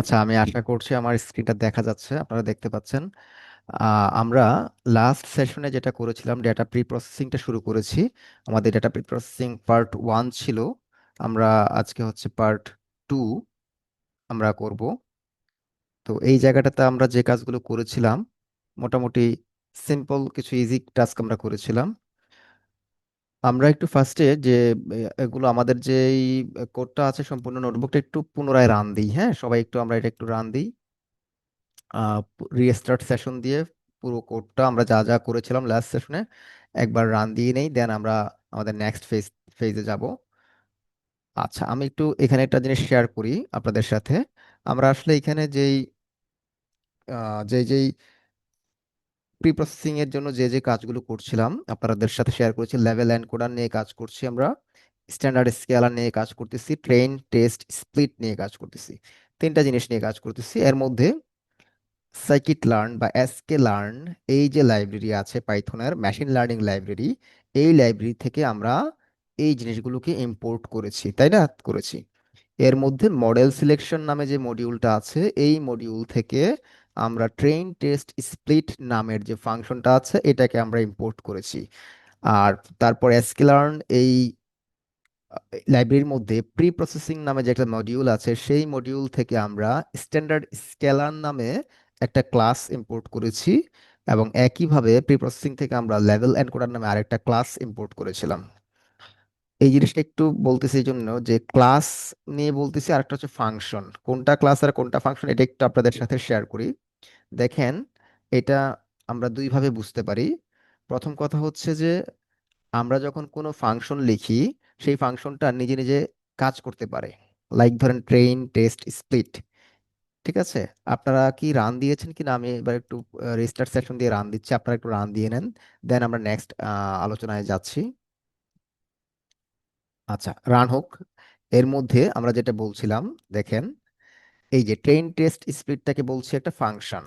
আচ্ছা, আমি আশা করছি আমার স্ক্রিনটা দেখা যাচ্ছে, আপনারা দেখতে পাচ্ছেন। আমরা লাস্ট সেশনে যেটা করেছিলাম, ডেটা প্রি প্রসেসিংটা শুরু করেছি। আমাদের ডেটা প্রি প্রসেসিং পার্ট 1 ছিল। আমরা আজকে হচ্ছে পার্ট 2 আমরা করব। তো এই জায়গাটাতে আমরা যে কাজগুলো করেছিলাম, মোটামুটি সিম্পল কিছু ইজি টাস্ক আমরা করেছিলাম। আমরা একটু ফার্স্টে যে এগুলো আমাদের যে কোডটা আছে, সম্পূর্ণ নোটবুকটা একটু পুনরায় রান দিই। হ্যাঁ, সবাই একটু আমরা এটা একটু রান দিই। রিস্টার্ট সেশন দিয়ে পুরো কোডটা আমরা যা যা করেছিলাম লাস্ট সেশনে একবার রান দিয়ে নেই, দেন আমরা আমাদের নেক্সট ফেজে যাব। আচ্ছা, আমি একটু এখানে একটা জিনিস শেয়ার করি আপনাদের সাথে। আমরা আসলে এখানে যেই প্রি প্রসেসিং এর জন্য যে যে কাজগুলো করছিলাম আপনাদের সাথে শেয়ার করেছি, লেভেল এনকোডার নিয়ে কাজ করছি আমরা, স্ট্যান্ডার্ড স্কেলার নিয়ে কাজ করতেছি, ট্রেন টেস্ট স্প্লিট নিয়ে কাজ করতেছি। তিনটা জিনিস নিয়ে কাজ করতেছি। এর মধ্যে সাইকিট লার্ন বা এসকে লার্ন, এই যে লাইব্রেরি আছে পাইথনের মেশিন লার্নিং লাইব্রেরি, এই লাইব্রেরি থেকে আমরা এই জিনিসগুলোকে ইম্পোর্ট করেছি, তাই না? করেছি। এর মধ্যে মডেল সিলেকশন নামে যে মডিউলটা আছে, এই মডিউল থেকে আমরা ট্রেন টেস্ট স্প্লিট নামের যে ফাংশনটা আছে এটাকে আমরা ইম্পোর্ট করেছি। আর তারপর এসকেলার্ন এই লাইব্রেরির মধ্যে প্রি প্রসেসিং নামে যে একটা মডিউল আছে, সেই মডিউল থেকে আমরা স্ট্যান্ডার্ড স্কেলার নামে একটা ক্লাস ইম্পোর্ট করেছি। এবং একইভাবে প্রি প্রসেসিং থেকে আমরা লেভেল এনকোডার নামে আরেকটা ক্লাস ইম্পোর্ট করেছিলাম। এই জিনিসটা একটু বলতেছি এই জন্য যে ক্লাস নিয়ে বলতেছি, আরেকটা হচ্ছে ফাংশন। কোনটা ক্লাস আর কোনটা ফাংশন এটা একটু আপনাদের সাথে শেয়ার করি। দেখেন, এটা আমরা দুইভাবে বুঝতে পারি। প্রথম কথা হচ্ছে যে আমরা যখন কোনো ফাংশন লিখি, সেই ফাংশনটা নিজে নিজে কাজ করতে পারে। লাইক ধরেন ট্রেন টেস্ট স্প্লিট। ঠিক আছে? আপনারা কি রান দিয়েছেন কিনা, আমি এবার একটু রিস্টার্ট সেশন দিয়ে রান দিচ্ছি, আপনারা একটু রান দিয়ে নেন, দেন আমরা নেক্সট আলোচনায় যাচ্ছি। আচ্ছা, রান হোক। এর মধ্যে আমরা যেটা বলছিলাম, দেখেন, এই যে ট্রেন টেস্ট স্প্লিটটাকে বলছি একটা ফাংশন,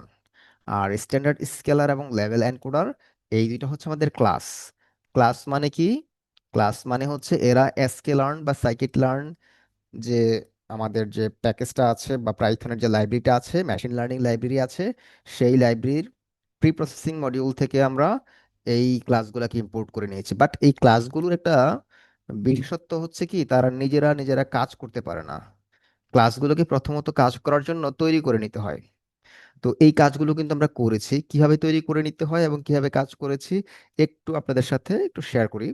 আর স্ট্যান্ডার্ড স্কেলার এবং লেভেল এনকোডার এই দুইটা হচ্ছে আমাদের ক্লাস। ক্লাস মানে কি? ক্লাস মানে হচ্ছে এরা এসকে লার্ন বা সাইকিট লার্ন, যে আমাদের যে প্যাকেজটা আছে বা পাইথনের যে লাইব্রেরিটা আছে, মেশিন লার্নিং লাইব্রেরি আছে, সেই লাইব্রেরির প্রি প্রসেসিং মডিউল থেকে আমরা এই ক্লাসগুলোকে ইম্পোর্ট করে নিয়েছি। বাট এই ক্লাসগুলোর একটা বিশেষত্ব হচ্ছে কি, তারা নিজেরা নিজেরা কাজ করতে পারে না। ক্লাসগুলোকে প্রথমত কাজ করার জন্য তৈরি করে নিতে হয়। তো এই কাজগুলো কিন্তু আমরা করেছি, কিভাবে তৈরি করে নিতে হয় এবং কিভাবে কাজ করেছি একটু আপনাদের সাথে একটু শেয়ার করি।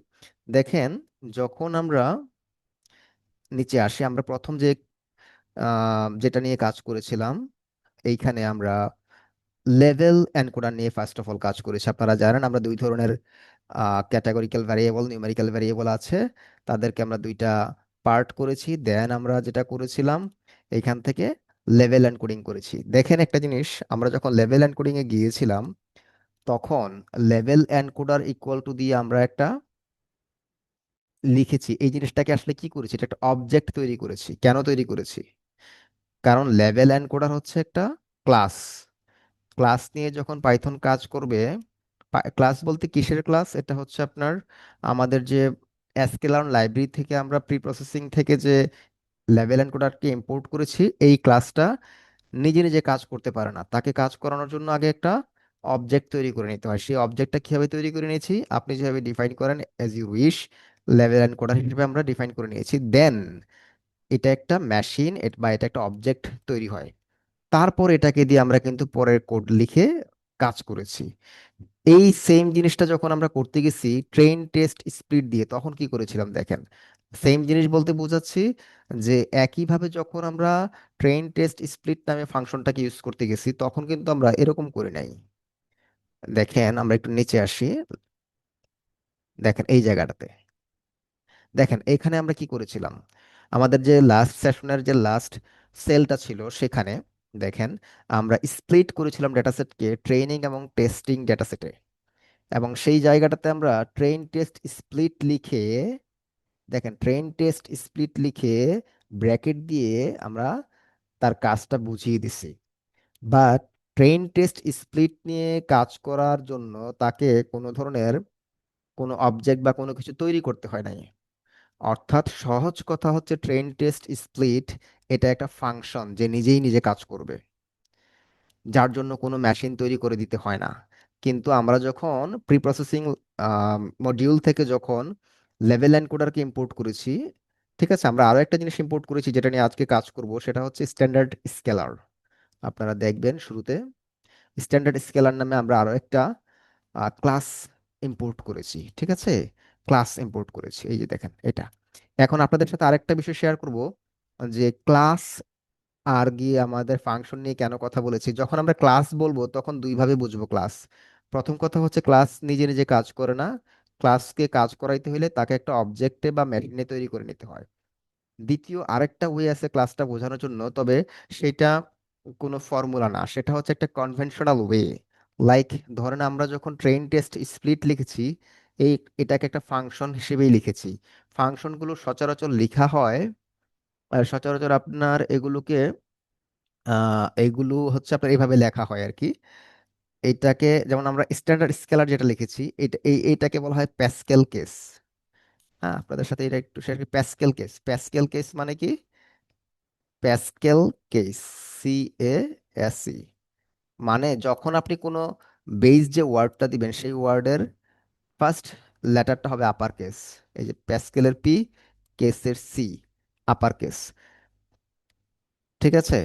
দেখেন, যখন আমরা নিচে আসি, আমরা প্রথম যে যেটা নিয়ে কাজ করেছিলাম, এইখানে আমরা লেভেল এনকোডার নিয়ে ফার্স্ট অফ অল কাজ করেছি। আপনারা জানেন আমরা দুই ধরনের ক্যাটাগরিক্যাল ভ্যারিয়েবল, নিউমেরিক্যাল ভ্যারিয়েবল আছে, তাদেরকে আমরা দুইটা পার্ট করেছি। দেন আমরা যেটা করেছিলাম, এইখান থেকে লেভেল এনকোডিং করেছি। দেখেন একটা জিনিস, আমরা যখন লেভেল এনকোডিং এ গিয়েছিলাম, তখন লেভেল এনকোডার ইকুয়াল টু দিয়ে আমরা একটা লিখেছি। এই জিনিসটাকে আসলে কি করেছি, এটা একটা অবজেক্ট তৈরি করেছি। কেন তৈরি করেছি? কারণ লেভেল এনকোডার হচ্ছে একটা ক্লাস। ক্লাস নিয়ে যখন পাইথন কাজ করবে, ক্লাস বলতে কিসের ক্লাস? এটা হচ্ছে আপনার আমাদের যে sklearn লাইব্রেরি থেকে আমরা প্রি প্রসেসিং থেকে যে লেভেল এনকোডারকে ইম্পোর্ট করেছি, এই ক্লাসটা নিজে নিজে কাজ করতে পারে না। তাকে কাজ করানোর জন্য আগে একটা অবজেক্ট তৈরি করে নিতে হয়। সেই অবজেক্টটা কিভাবে তৈরি করে নিয়েছি, আপনি যেভাবে ডিফাইন করেন অ্যাজ ইউ উইশ, লেভেল এনকোডার হিসেবে আমরা ডিফাইন করে নিয়েছি। দেন এটা একটা মেশিন বা এটা একটা অবজেক্ট তৈরি হয়। তারপর এটাকে দিয়ে আমরা কিন্তু পরের কোড লিখে কাজ করেছি। এই সেম জিনিসটা যখন আমরা করতে গেছি ট্রেন টেস্ট স্পিড দিয়ে, তখন কি করেছিলাম দেখেন। সেম জিনিস বলতে বোঝাচ্ছি যে একইভাবে যখন আমরা ট্রেন টেস্ট স্প্লিট নামে ফাংশনটাকে ইউজ করতে গেছি, তখন কিন্তু আমরা এরকম করে নাই। দেখেন, আমরা একটু নিচে আসি। দেখেন এই জায়গাটাতে, দেখেন এখানে আমরা কি করেছিলাম। আমাদের যে লাস্ট সেশনের যে লাস্ট সেলটা ছিল সেখানে দেখেন, আমরা স্প্লিট করেছিলাম ডেটাসেটকে ট্রেনিং এবং টেস্টিং ডেটাসেটে। এবং সেই জায়গাটাতে আমরা ট্রেন টেস্ট স্প্লিট লিখে, দেখেন ট্রেন টেস্ট স্প্লিট লিখে ব্র্যাকেট দিয়ে আমরা তার কাজটা বুঝিয়ে দিছি। বাট ট্রেন টেস্ট স্প্লিট নিয়ে কাজ করার জন্য তাকে কোনো ধরনের কোনো অবজেক্ট বা কোনো কিছু তৈরি করতে হয় নাই। অর্থাৎ সহজ কথা হচ্ছে ট্রেন টেস্ট স্প্লিট এটা একটা ফাংশন যে নিজেই নিজে কাজ করবে, যার জন্য কোনো মেশিন তৈরি করে দিতে হয় না। কিন্তু আমরা যখন প্রি প্রসেসিং মডিউল থেকে যখন লেভেল এনকোডারকে ইম্পোর্ট করেছি, ঠিক আছে, আমরা আরো একটা জিনিস ইম্পোর্ট করেছি যেটা নিয়ে আজকে কাজ করব, সেটা হচ্ছে স্ট্যান্ডার্ড স্কেলার। আপনারা দেখবেন শুরুতে স্ট্যান্ডার্ড স্কেলার নামে আমরা আরো একটা ক্লাস ইম্পোর্ট করেছি, ঠিক আছে, ক্লাস ইম্পোর্ট করেছি, এই যে দেখেন এটা। এখন আপনাদের সাথে আরেকটা বিষয় শেয়ার করব, যে ক্লাস আর গিয়ে আমাদের ফাংশন নিয়ে কেন কথা বলেছি। যখন আমরা ক্লাস বলবো তখন দুইভাবে বুঝবো ক্লাস। প্রথম কথা হচ্ছে ক্লাস নিজে নিজে কাজ করে না, ক্লাসকে কাজ করাইতে হলে তাকে একটা অবজেক্টে বা মেশিনে তৈরি করে নিতে হয়। দ্বিতীয় আরেকটা ওয়ে আছে ক্লাসটা বোঝানোর জন্য, তবে সেটা কোনো ফর্মুলা না, সেটা হচ্ছে একটা কনভেনশনাল ওয়ে। লাইক ধরেন আমরা যখন ট্রেন টেস্ট স্প্লিট লিখেছি, এই এটাকে একটা ফাংশন হিসেবেই লিখেছি। ফাংশনগুলো সচরাচর লেখা হয়, সচরাচর আপনার এগুলোকে এইগুলো হচ্ছে আপনার এইভাবে লেখা হয় আর কি। এইটাকে যেমন আমরা স্ট্যান্ডার্ড স্কেলার যেটা লিখেছি, এইটাকে বলা হয় প্যাসকেল কেস। হ্যাঁ, আপনাদের সাথে এটা একটু শেয়ার করি। প্যাসকেল কেস, প্যাসকেল কেস মানে কি? প্যাসকেল কেস, CASE, মানে যখন আপনি কোনো বেস যে ওয়ার্ডটা দিবেন সেই ওয়ার্ডের ফার্স্ট লেটারটা হবে আপার কেস, এই যে প্যাসকেলের P, কেসের C, আপার কেস, ঠিক আছে।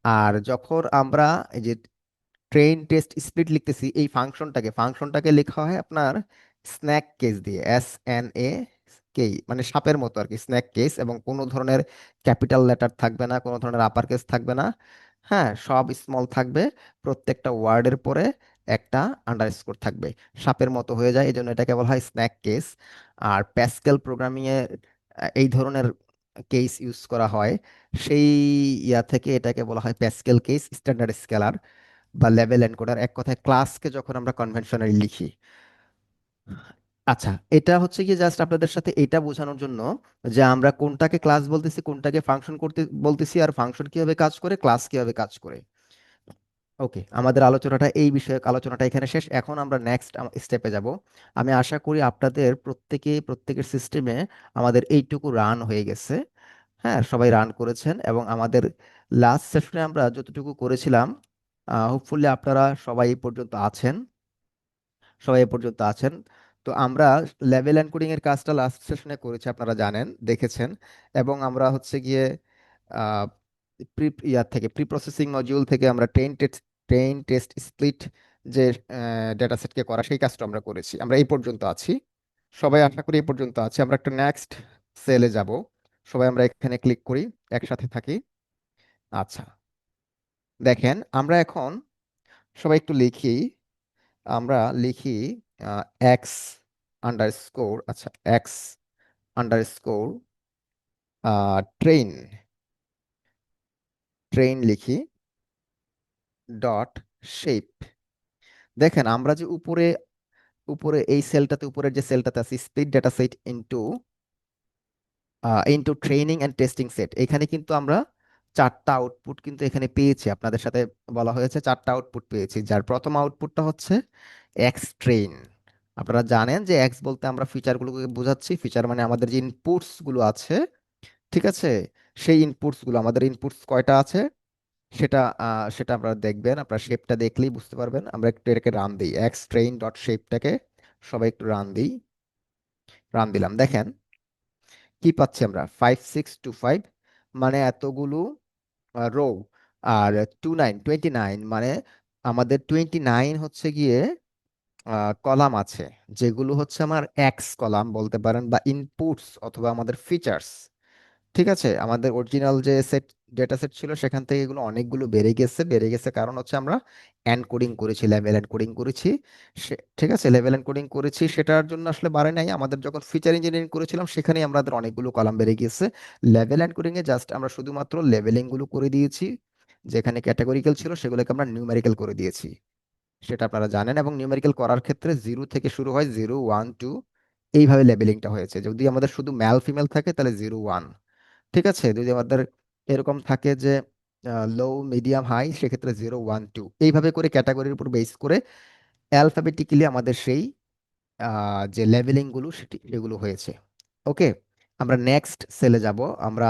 আর যখন আমরা এই যে ট্রেন টেস্ট স্প্লিট লিখতেছি, এই ফাংশনটাকে লেখা হয় আপনার স্ন্যাক কেস দিয়ে, SNAK, মানে সাপের মতো আর কি, স্ন্যাক কেস, এবং কোনো ধরনের ক্যাপিটাল লেটার থাকবে না, কোনো ধরনের আপার কেস থাকবে না। হ্যাঁ, সব স্মল থাকবে, প্রত্যেকটা ওয়ার্ডের পরে একটা আন্ডারস্কোর থাকবে, সাপের মতো হয়ে যায়, এই জন্য এটাকে বলা হয় স্ন্যাক কেস। আর প্যাসকেল প্রোগ্রামিং এ এই ধরনের কেস ইউজ করা হয়, সেই ইয়া থেকে এটাকে বলা হয় প্যাসকেল কেস স্ট্যান্ডার্ড স্কেলার বা লেভেল এনকোডার, এক কথায় ক্লাসকে যখন আমরা কনভেনশনালি লিখি। আচ্ছা, এটা হচ্ছে কি জাস্ট আপনাদের সাথে এটা বোঝানোর জন্য যে আমরা কোনটাকে ক্লাস বলতেছি, কোনটাকে ফাংশন করতে বলতেছি, আর ফাংশন কিভাবে কাজ করে, ক্লাস কিভাবে কাজ করে। ওকে, আমাদের আলোচনাটা এই বিষয়ক আলোচনাটা এখানে শেষ। এখন আমরা নেক্সট স্টেপে যাব। আমি আশা করি আপনাদের প্রত্যেকের সিস্টেমে আমাদের এইটুকু রান হয়ে গেছে। হ্যাঁ, সবাই রান করেছেন, এবং আমাদের লাস্ট সেশনে আমরা যতটুকু করেছিলাম, হোপফুলি আপনারা সবাই এই পর্যন্ত আছেন, সবাই এ পর্যন্ত আছেন। তো আমরা লেভেল এনকোডিং এর কাজটা লাস্ট সেশনে করেছি, আপনারা জানেন, দেখেছেন। এবং আমরা হচ্ছে গিয়ে আহ, প্রি প্রসেসিং মডিউল থেকে আমরা ট্রেন টেস্ট স্প্লিট যে ডেটা সেটকে করা, সেই কাজটা আমরা করেছি। আমরা এই পর্যন্ত আছি, সবাই আশা করি এই পর্যন্ত আছি। আমরা একটা নেক্সট সেলে যাব, সবাই আমরা এখানে ক্লিক করি, একসাথে থাকি। আচ্ছা, দেখেন আমরা এখন সবাই একটু লিখি, আমরা লিখি এক্স আন্ডারস্কোর, আচ্ছা, এক্স আন্ডারস্কোর ট্রেন, ট্রেন লিখি, ডট শেপ। দেখেন আমরা যে উপরে উপরে এই সেলটাতে, উপরের যে সেলটাতে আছে split data set into into training and testing set, এখানে কিন্তু আমরা চারটা আউটপুট কিন্তু এখানে পেয়েছি, আপনাদের সাথে বলা হয়েছে চারটা আউটপুট পেয়েছি, যার প্রথম আউটপুটটা হচ্ছে এক্স ট্রেন। আপনারা জানেন যে এক্স বলতে আমরা ফিচারগুলোকে বোঝাচ্ছি, ফিচার মানে আমাদের যে ইনপুটস গুলো আছে, ঠিক আছে, সেই ইনপুটস গুলো, আমাদের ইনপুটস কয়টা আছে সেটা সেটা আপনারা দেখবেন, আপনারা শেপটা দেখলেই বুঝতে পারবেন। আমরা একটু এটাকে রান দিই, এক্স ট্রেন ডট শেপটাকে সবাই একটু রান দিই, রান দিলাম, দেখেন কি পাচ্ছি আমরা, 5625, মানে এতগুলো রো, আর 29 মানে আমাদের 29 হচ্ছে গিয়ে কলাম আছে, যেগুলো হচ্ছে আমার এক্স কলাম বলতে পারেন, বা ইনপুটস অথবা আমাদের ফিচার্স। ঠিক আছে, আমাদের অরিজিনাল যে ডেটা সেট ছিল সেখান থেকে এগুলো অনেকগুলো বেড়ে গেছে, কারণ হচ্ছে আমরা এনকোডিং করেছি, লেভেল এনকোডিং করেছি। ঠিক আছে, লেভেল এনকোডিং করেছি, সেটার জন্য আসলে বাড়ে নাই, আমাদের যখন ফিচার ইঞ্জিনিয়ারিং করেছিলাম সেখানেই আমাদের অনেকগুলো কলাম বেড়ে গিয়েছে। লেভেল এনকোডিং এ জাস্ট আমরা শুধুমাত্র লেভেলিং গুলো করে দিয়েছি, যেখানে ক্যাটাগরিক্যাল ছিল সেগুলোকে আমরা নিউমেরিক্যাল করে দিয়েছি, সেটা আপনারা জানেন। এবং নিউমেরিক্যাল করার ক্ষেত্রে জিরো থেকে শুরু হয়, 0 1 2, এইভাবে লেবেলিংটা হয়েছে। যদি আমাদের শুধু মেল ফিমেল থাকে তাহলে 0 1, ঠিক আছে, যদি আমাদের এরকম থাকে যে লো মিডিয়াম হাই, সেক্ষেত্রে 0 1 2, এইভাবে করে ক্যাটাগরির উপর বেস করে অ্যালফাবেটিক্যালি আমাদের সেই যে লেভেলিং গুলো সেগুলো হয়েছে। ওকে, আমরা নেক্সট সেলে যাব। আমরা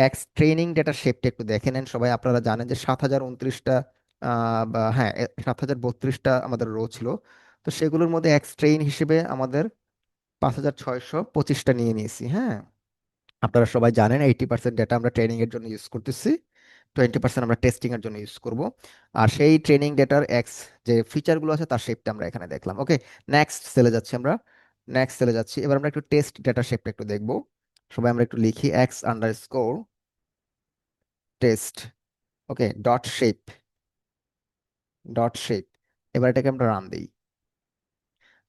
এক্স ট্রেনিং ডেটা শেপটা একটু দেখে নেন সবাই। আপনারা জানেন যে 7,029টা বা হ্যাঁ 7,032টা আমাদের রো ছিল। তো সেগুলোর মধ্যে এক্স ট্রেন হিসেবে আমাদের 5,625টা নিয়ে নিয়েছি। হ্যাঁ, আপনারা সবাই জানেন 80% ডেটা আমরা ট্রেনিং এর জন্য ইউজ করতেছি, 20% আমরা টেস্টিং এর জন্য ইউজ করব। আর সেই ট্রেনিং ডেটার এক্স যে ফিচারগুলো আছে তার শেপটা আমরা এখানে দেখলাম। ওকে, নেক্সট সেলে যাচ্ছি আমরা। নেক্সট সেলে যাচ্ছি, এবার আমরা একটু টেস্ট ডেটা শেপটা একটু দেখব। সবাই আমরা একটু লিখি এক্স আন্ডার স্কোর টেস্ট। ওকে, ডট শেপ, ডট শেপ। এবার এটাকে আমরা রান দিই।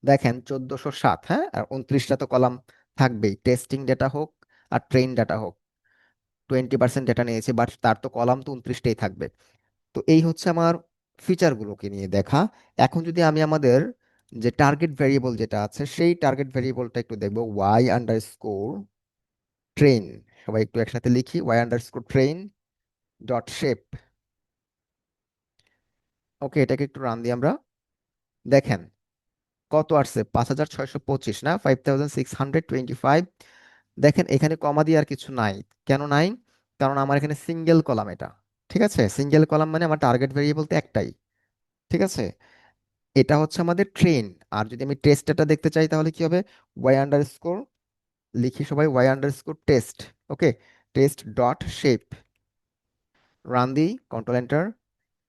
দেখেন 1407, হ্যাঁ, আর 29টা তো কলাম থাকবেই, টেস্টিং ডেটা হোক আর ট্রেন ডেটা হোক। 20% ডেটা নিয়েছে, বাট তার তো কলাম তো 29টাই থাকবে। তো এই হচ্ছে আমার ফিচারগুলোকে নিয়ে দেখা। এখন যদি আমি আমাদের যে টার্গেট ভেরিয়েবল যেটা আছে সেই টার্গেট ভেরিয়েবলটা একটু দেখবো, ওয়াই আন্ডার স্কোর ট্রেন। সবাই একটু একসাথে লিখি, Y underscore train dot shape. Okay, এটাকে একটু রান দিই আমরা। দেখেন কত আসছে, 5,625 না, 5,625। দেখেন এখানে কমা দিয়ে আর কিছু নাই। কেন নাই? কারণ আমার এখানে সিঙ্গেল কলাম এটা। ঠিক আছে, সিঙ্গেল কলাম মানে আমার টার্গেট ভেরিয়েবল তো একটাই। ঠিক আছে, এটা হচ্ছে আমাদের ট্রেন। আর যদি আমি টেস্ট এটা দেখতে চাই তাহলে কি হবে, ওয়াই আন্ডার স্কোর, লিখি সবাই ওয়াই আন্ডার স্কোর টেস্ট। ওকে, টেস্ট ডট শেপ, রান দিই, কন্ট্রোল এন্টার।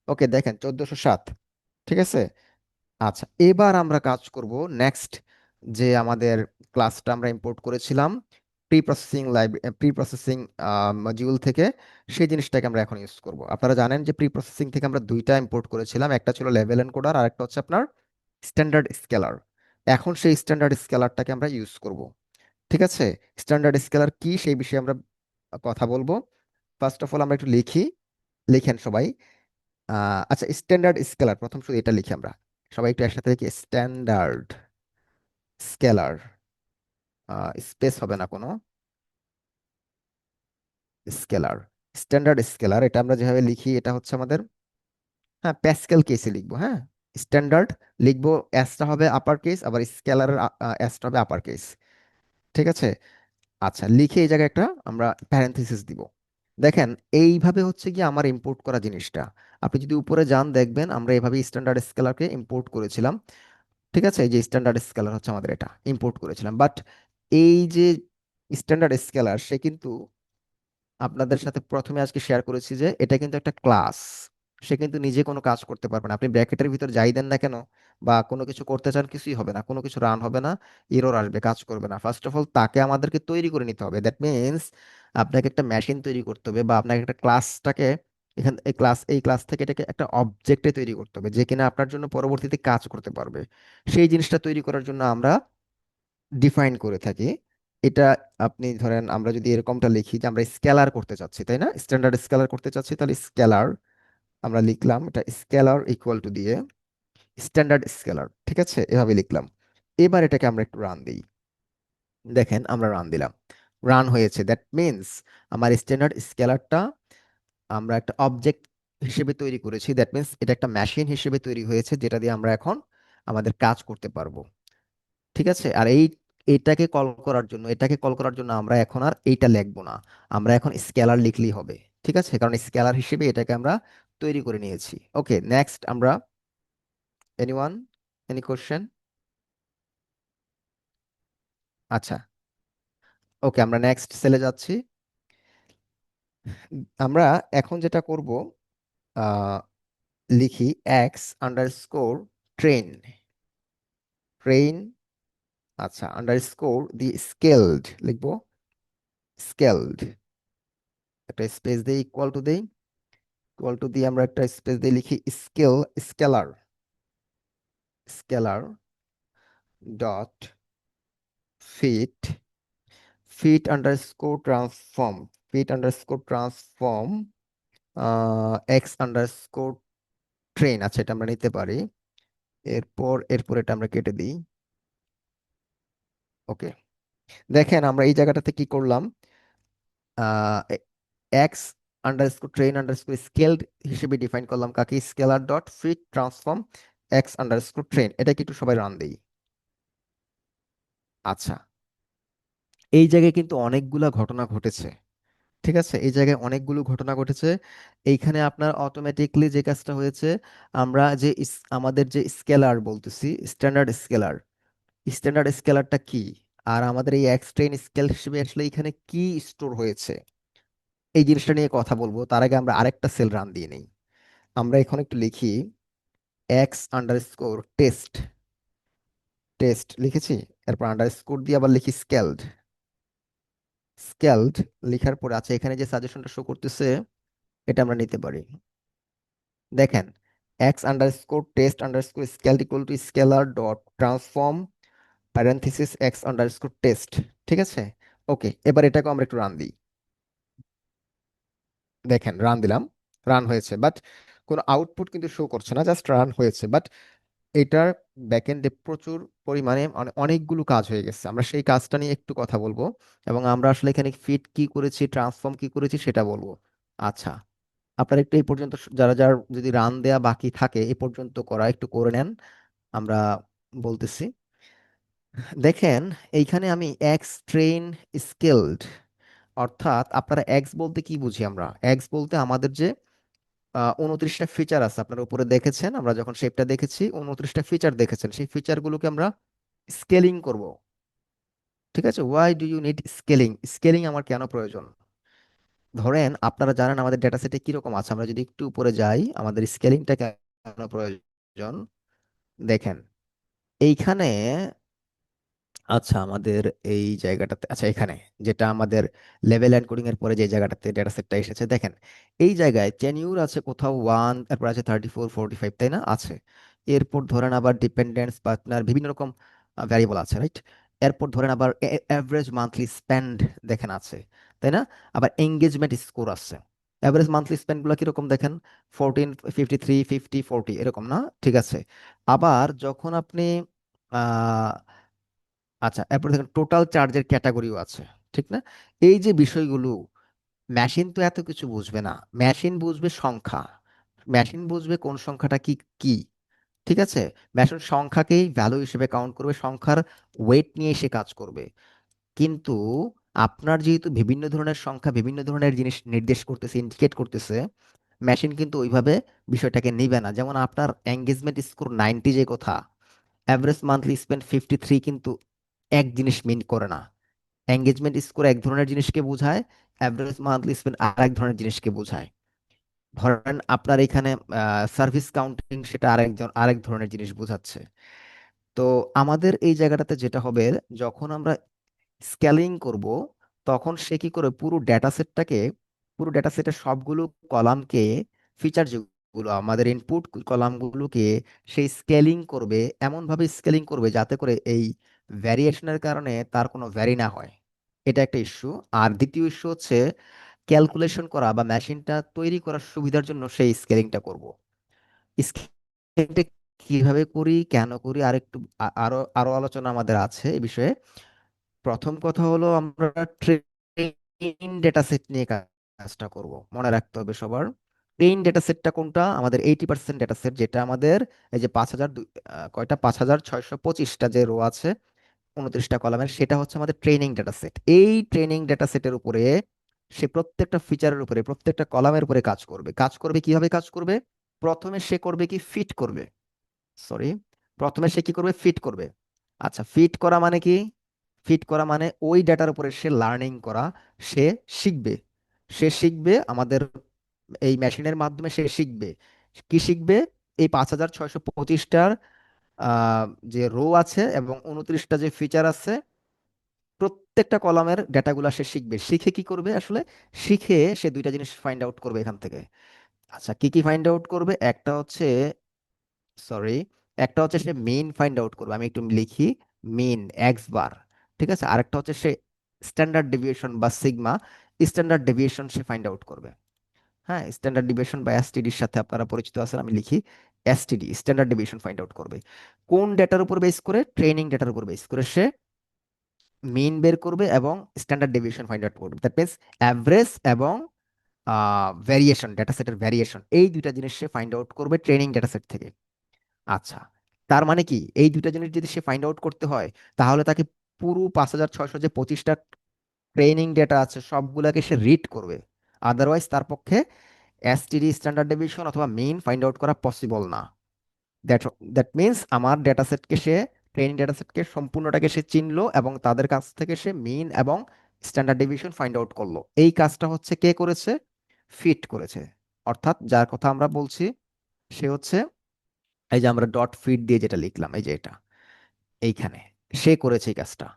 ওকে, দেখেন 1407। ঠিক আছে, আচ্ছা এবার আমরা কাজ করব নেক্সট, যে আমাদের ক্লাসটা আমরা ইম্পোর্ট করেছিলাম pre processing pre processing module থেকে, সেই জিনিসটাকে আমরা এখন ইউজ করব। আপনারা জানেন যে প্রি প্রসেসিং থেকে আমরা দুইটা ইম্পোর্ট করেছিলাম, একটা ছিল লেভেল এনকোডার আর একটা হচ্ছে আপনার স্ট্যান্ডার্ড স্কেলার। এখন সেই স্ট্যান্ডার্ড স্কেলারটাকে আমরা ইউজ করব। ঠিক আছে, স্ট্যান্ডার্ড স্কেলার কি সেই বিষয়ে আমরা কথা বলবো। ফার্স্ট অফ অল আমরা একটু লিখি, লিখেন সবাই। আচ্ছা, স্ট্যান্ডার্ড স্কেলার, প্রথম শুধু এটা লিখি আমরা সবাই একটু একসাথে লিখি, স্ট্যান্ডার্ড স্কেলার, স্পেস হবে না কোনো, স্কেলার। স্ট্যান্ডার্ড স্কেলার এটা আমরা যেভাবে লিখি এটা হচ্ছে আমাদের, হ্যাঁ প্যাসকেল কেসে লিখবো। হ্যাঁ, স্ট্যান্ডার্ড লিখবো, এসটা হবে আপার কেস, আবার স্কেলারের এসটা হবে আপার কেস। ঠিক আছে, আচ্ছা লিখে এই জায়গায় একটা আমরা প্যারেনথেসিস দিব। দেখেন এইভাবে হচ্ছে কি আমার ইম্পোর্ট করা জিনিসটা। আপনি যদি উপরে যান দেখবেন আমরা এভাবে স্ট্যান্ডার্ড স্কেলারকে ইম্পোর্ট করেছিলাম। ঠিক আছে, এই যে স্ট্যান্ডার্ড স্কেলার হচ্ছে আমাদের, এটা ইম্পোর্ট করেছিলাম। বাট এই যে স্ট্যান্ডার্ড স্কেলার সে কিন্তু আপনাদের সাথে প্রথমে আজকে শেয়ার করেছি যে এটা কিন্তু একটা ক্লাস। সে কিন্তু নিজে কোনো কাজ করতে পারবে না, আপনি ব্র্যাকেটের ভিতর যাই দেন না কেন বা কোনো কিছু করতে চান কিছুই হবে না, কোনো কিছু রান হবে না, এরর আসবে, কাজ করবে না। ফার্স্ট অফ অল তাকে আমাদেরকে তৈরি করে নিতে হবে, দ্যাট মিনস আপনাকে একটা মেশিন তৈরি করতে হবে বা আপনাকে একটা ক্লাসটাকে এখান এই ক্লাস থেকে এটাকে একটা অবজেক্টে তৈরি করতে হবে যে কিনা আপনার জন্য পরবর্তীতে কাজ করতে পারবে। সেই জিনিসটা তৈরি করার জন্য আমরা ডিফাইন করে থাকি এটা। আপনি ধরেন আমরা যদি এরকমটা লিখি যে আমরা স্কেলার করতে চাচ্ছি, তাই না, স্ট্যান্ডার্ড স্কেলার করতে চাচ্ছি, তাহলে স্কেলার আমরা লিখলাম, এটা স্কেলার ইকুয়াল টু দিয়ে স্ট্যান্ডার্ড স্কেলার। ঠিক আছে, এভাবে লিখলাম। এবার এটাকে আমরা একটু রান দিই। দেখেন আমরা রান দিলাম, রান হয়েছে। দ্যাট মিনস আমার স্ট্যান্ডার্ড স্কেলারটা আমরা একটা অবজেক্ট হিসেবে তৈরি করেছি, দ্যাট মিনস এটা একটা মেশিন হিসেবে তৈরি হয়েছে যেটা দিয়ে আমরা এখন আমাদের কাজ করতে পারবো। ঠিক আছে, আর এটাকে কল করার জন্য আমরা এখন আর এইটা লিখবো না, আমরা এখন স্কেলার লিখলেই হবে। ঠিক আছে, কারণ স্কেলার হিসেবে এটাকে আমরা তৈরি করে নিয়েছি। ওকে, নেক্সট আমরা, এনিওয়ান, এনি কোশ্চেন? আচ্ছা, ওকে আমরা নেক্সট সেলে যাচ্ছি। আমরা এখন যেটা করব, আহ, লিখি X underscore train, train, আচ্ছা আন্ডার স্কোর দি স্কেলড লিখবো, স্কেলড, একটা স্পেস দিয়ে ইকুয়াল টু দেই, ইকুয়াল টু দিয়ে আমরা একটা স্পেস দিয়ে লিখি scaler, scaler dot fit, fit underscore transform, fit underscore transform X underscore train. আচ্ছা এটা আমরা নিতে পারি, এরপর এটা আমরা কেটে দিই। ওকে, দেখেন আমরা এই জায়গাটাতে কি করলাম, X underscore train underscore scaled হিসেবে ডিফাইন করলাম কাকে, scaler dot fit transform X underscore train. এটা কি একটু সবাই রান দেই। আচ্ছা, এই জায়গায় কিন্তু অনেকগুলা ঘটনা ঘটেছে। ঠিক আছে, এই জায়গায় অনেকগুলো ঘটনা ঘটেছে। এইখানে আপনার অটোমেটিকলি যে কাজটা হয়েছে, আমরা যে আমাদের যে স্কেলার বলতেছি, স্ট্যান্ডার্ড স্কেলার, স্ট্যান্ডার্ড স্কেলারটা কি, আর আমাদের এই এক্স ট্রেন স্কেল হিসেবে আসলে এখানে কি স্টোর হয়েছে, এই জিনিসটা নিয়ে কথা বলবো। তার আগে আমরা আরেকটা সেল রান দিয়ে নিই। আমরা এখন একটু লিখি এক্স আন্ডারস্কোর টেস্ট, টেস্ট লিখেছি, এরপর আন্ডারস্কোর দিয়ে আবার লিখি স্কেলড, স্কেলড লেখার পরে আছে এখানে যে সাজেশনটা শো করতেছে, এটা আমরা নিতে পারি। দেখেন, x underscore test underscore scaled equal two scalar dot transform parenthesis x underscore test. ঠিক আছে, ওকে, এবার এটাকে আমরা একটু রান দিই। দেখেন রান দিলাম, রান হয়েছে, বাট কোনো আউটপুট কিন্তু শো করছে না, জাস্ট রান হয়েছে। বাট এটার ব্যাকএন্ডে প্রচুর পরিমাণে অনেকগুলো কাজ হয়ে গেছে, আমরা সেই কাজটা নিয়ে একটু কথা বলবো, এবং আমরা আসলে এখানে ফিট কি করেছি, ট্রান্সফর্ম কি করেছি সেটা বলবো। আচ্ছা, আপনারা একটু এই পর্যন্ত যারা যারা যদি রান দেয়া বাকি থাকে এই পর্যন্ত করা একটু করে নেন, আমরা বলতেছি। দেখেন, এইখানে আমি এক্স ট্রেন স্কেলড, অর্থাৎ আপনারা এক্স বলতে কি বুঝি, আমরা এক্স বলতে আমাদের যে 29টা ফিচার আছে আপনারা উপরে দেখেছেন, আমরা যখন শেপটা দেখেছি 29টা ফিচার দেখেছেন, সেই ফিচারগুলোকে আমরা স্কেলিং করব। ঠিক আছে, why do you need scaling, scaling আমার কেন প্রয়োজন? ধরেন আপনারা জানেন আমাদের ডেটা সেটে কিরকম আছে, আমরা যদি একটু উপরে যাই আমাদের স্কেলিংটা কেন প্রয়োজন। দেখেন এইখানে, আচ্ছা আমাদের এই জায়গাটাতে, আচ্ছা এখানে যেটা আমাদের লেভেল এন্ড কোডিং এর পরে যে জায়গাটাতে ডেটা সেটটা এসেছে, দেখেন এই জায়গায় টেনিউর আছে কোথাও 1, তারপর আছে 34 45, তাই না, আছে। এরপর ধরেন আবার ডিপেন্ডেন্স পার্টনার বিভিন্ন রকম ভ্যারিয়েবল আছে, রাইট। এরপর ধরেন আবার অ্যাভারেজ মান্থলি স্পেন্ড দেখেন আছে, তাই না। আবার এঙ্গেজমেন্ট স্কোর আছে। অ্যাভারেজ মান্থলি স্পেন্ড গুলো কিরকম দেখেন, 14, 53, 50, 40 এরকম না, ঠিক আছে। আবার যখন আপনি আচ্ছা, এরপর দেখেন টোটাল চার্জের ক্যাটাগরিও আছে, ঠিক না। এই যে বিষয়গুলো, মেশিন তো এত কিছু বুঝবে না, মেশিন বুঝবে সংখ্যা, মেশিন বুঝবে কোন সংখ্যাটা কি কি, ঠিক আছে। মেশিন সংখ্যাকেই ভ্যালু হিসেবে কাউন্ট করবে, সংখ্যার ওয়েট নিয়ে সে কাজ করবে। কিন্তু আপনার যেহেতু বিভিন্ন ধরনের সংখ্যা বিভিন্ন ধরনের জিনিস নির্দেশ করতেছে, ইন্ডিকেট করতেছে, মেশিন কিন্তু ওইভাবে বিষয়টাকে নিবে না। যেমন আপনার এঙ্গেজমেন্ট স্কোর 90 যে কথা, অ্যাভারেজ মান্থলি স্পেন্ড 53 কিন্তু এক জিনিস মিন করে না। এঙ্গেজমেন্ট স্কোর এক ধরনের জিনিসকে বোঝায়, অ্যাভারেজ মান্থলি স্পেন্ড আর এক ধরনের জিনিসকে বোঝায়। ধরেন আপনার এখানে সার্ভিস কাউন্টিং সেটা আরেক ধরনের জিনিস বোঝাচ্ছে। তো আমাদের এই জায়গাটাতে যেটা হবে, যখন আমরা স্কেলিং করব, তখন সে কি করে পুরো ডেটা সেটটাকে, পুরো ডেটা সেটের সবগুলো কলামকে, ফিচার যেগুলো আমাদের ইনপুট কলামগুলোকে সেই স্কেলিং করবে, এমনভাবে স্কেলিং করবে যাতে করে এই ভ্যারিয়েশনের কারণে তার কোনো ভ্যারি না হয়। এটা একটা ইস্যু। আর দ্বিতীয় ইস্যু হচ্ছে ক্যালকুলেশন করা বা মেশিনটা তৈরি করার সুবিধার জন্য সেই স্কেলিংটা করব। স্কেলিংটা কিভাবে করি, কেন করি, আর একটু আরো আরো আলোচনা আমাদের আছে এই বিষয়ে। প্রথম কথা হলো আমরা ট্রেইন ডেটা সেট নিয়ে কাজটা করব, মনে রাখতে হবে সবার। ট্রেইন ডেটা সেটটা কোনটা, আমাদের 80% ডেটা সেট, যেটা আমাদের এই যে 5,000 কয়টা 5,625টা যে রো আছে, 29টা কলামের, সেটা হচ্ছে আমাদের ট্রেনিং ডেটা সেট। এই ট্রেনিং ডেটা সেটের উপরে সে প্রত্যেকটা ফিচারের উপরে প্রত্যেকটা কলামের উপরে কাজ করবে। কাজ করবে কিভাবে কাজ করবে, প্রথমে সে করবে কি ফিট করবে, সরি, প্রথমে সে কি করবে, ফিট করবে। আচ্ছা, ফিট করা মানে কি, ফিট করা মানে ওই ডেটার উপরে সে লার্নিং করা, সে শিখবে, সে শিখবে আমাদের এই মেশিনের মাধ্যমে সে শিখবে। কি শিখবে, এই 5,625টার যে রো আছে এবং 29টা যে ফিচার আছে, প্রত্যেকটা কলামের ডেটাগুলো সে শিখবে। শিখে কি করবে আসলে, শিখে সে দুইটা জিনিস ফাইন্ড আউট করবে এখান থেকে। আচ্ছা, কি কি ফাইন্ড আউট করবে, একটা হচ্ছে, সরি, একটা হচ্ছে সে মেইন ফাইন্ড আউট করবে, আমি একটু লিখি, মেইন এক্স বার, ঠিক আছে। আরেকটা হচ্ছে সে স্ট্যান্ডার্ড ডেভিয়েশন বা সিগমা, স্ট্যান্ডার্ড ডেভিয়েশন সে ফাইন্ড আউট করবে। হ্যাঁ, স্ট্যান্ডার্ড ডেভিয়েশন বা এসটিডির সাথে আপনারা পরিচিত আছেন, আমি লিখি STD, standard deviation find out করবে। কোন ডেটার উপর বেস করে, ট্রেনিং ডেটার উপর বেস করে সে মিন বের করবে এবং স্ট্যান্ডার্ড ডেভিয়েশন ফাইন্ড আউট করবে। দ্যাট মিনস অ্যাভারেজ এবং ভ্যারিয়েশন, ডেটা সেটের ভ্যারিয়েশন, এই দুইটা জিনিস সে ফাইন্ড আউট করবে ট্রেনিং ডেটা সেট থেকে। আচ্ছা, তার মানে কি, এই দুইটা জিনিস যদি সে ফাইন্ড আউট করতে হয়, তাহলে তাকে পুরো 5,625টা ট্রেনিং ডেটা আছে সবগুলাকে সে রিড করবে। আদারওয়াইজ তার পক্ষে এসটিডি স্ট্যান্ডার্ড ডেভিয়েশন অথবা মিন ফাইন্ড আউট করা পসিবল না। দ্যাট দ্যাট মিনস আমার ডেটা সেটকে সে, ট্রেনিং ডেটা সেটকে সম্পূর্ণটাকে সে চিনলো এবং তাদের কাছ থেকে সে মিন এবং স্ট্যান্ডার্ড ডেভিয়েশন ফাইন্ড আউট করলো। এই কাজটা হচ্ছে কে করেছে? ফিট করেছে। অর্থাৎ যার কথা আমরা বলছি সে হচ্ছে, এই যে আমরা ডট ফিট দিয়ে যেটা লিখলাম, এই যে এটা এইখানে, সে করেছে এই কাজটা।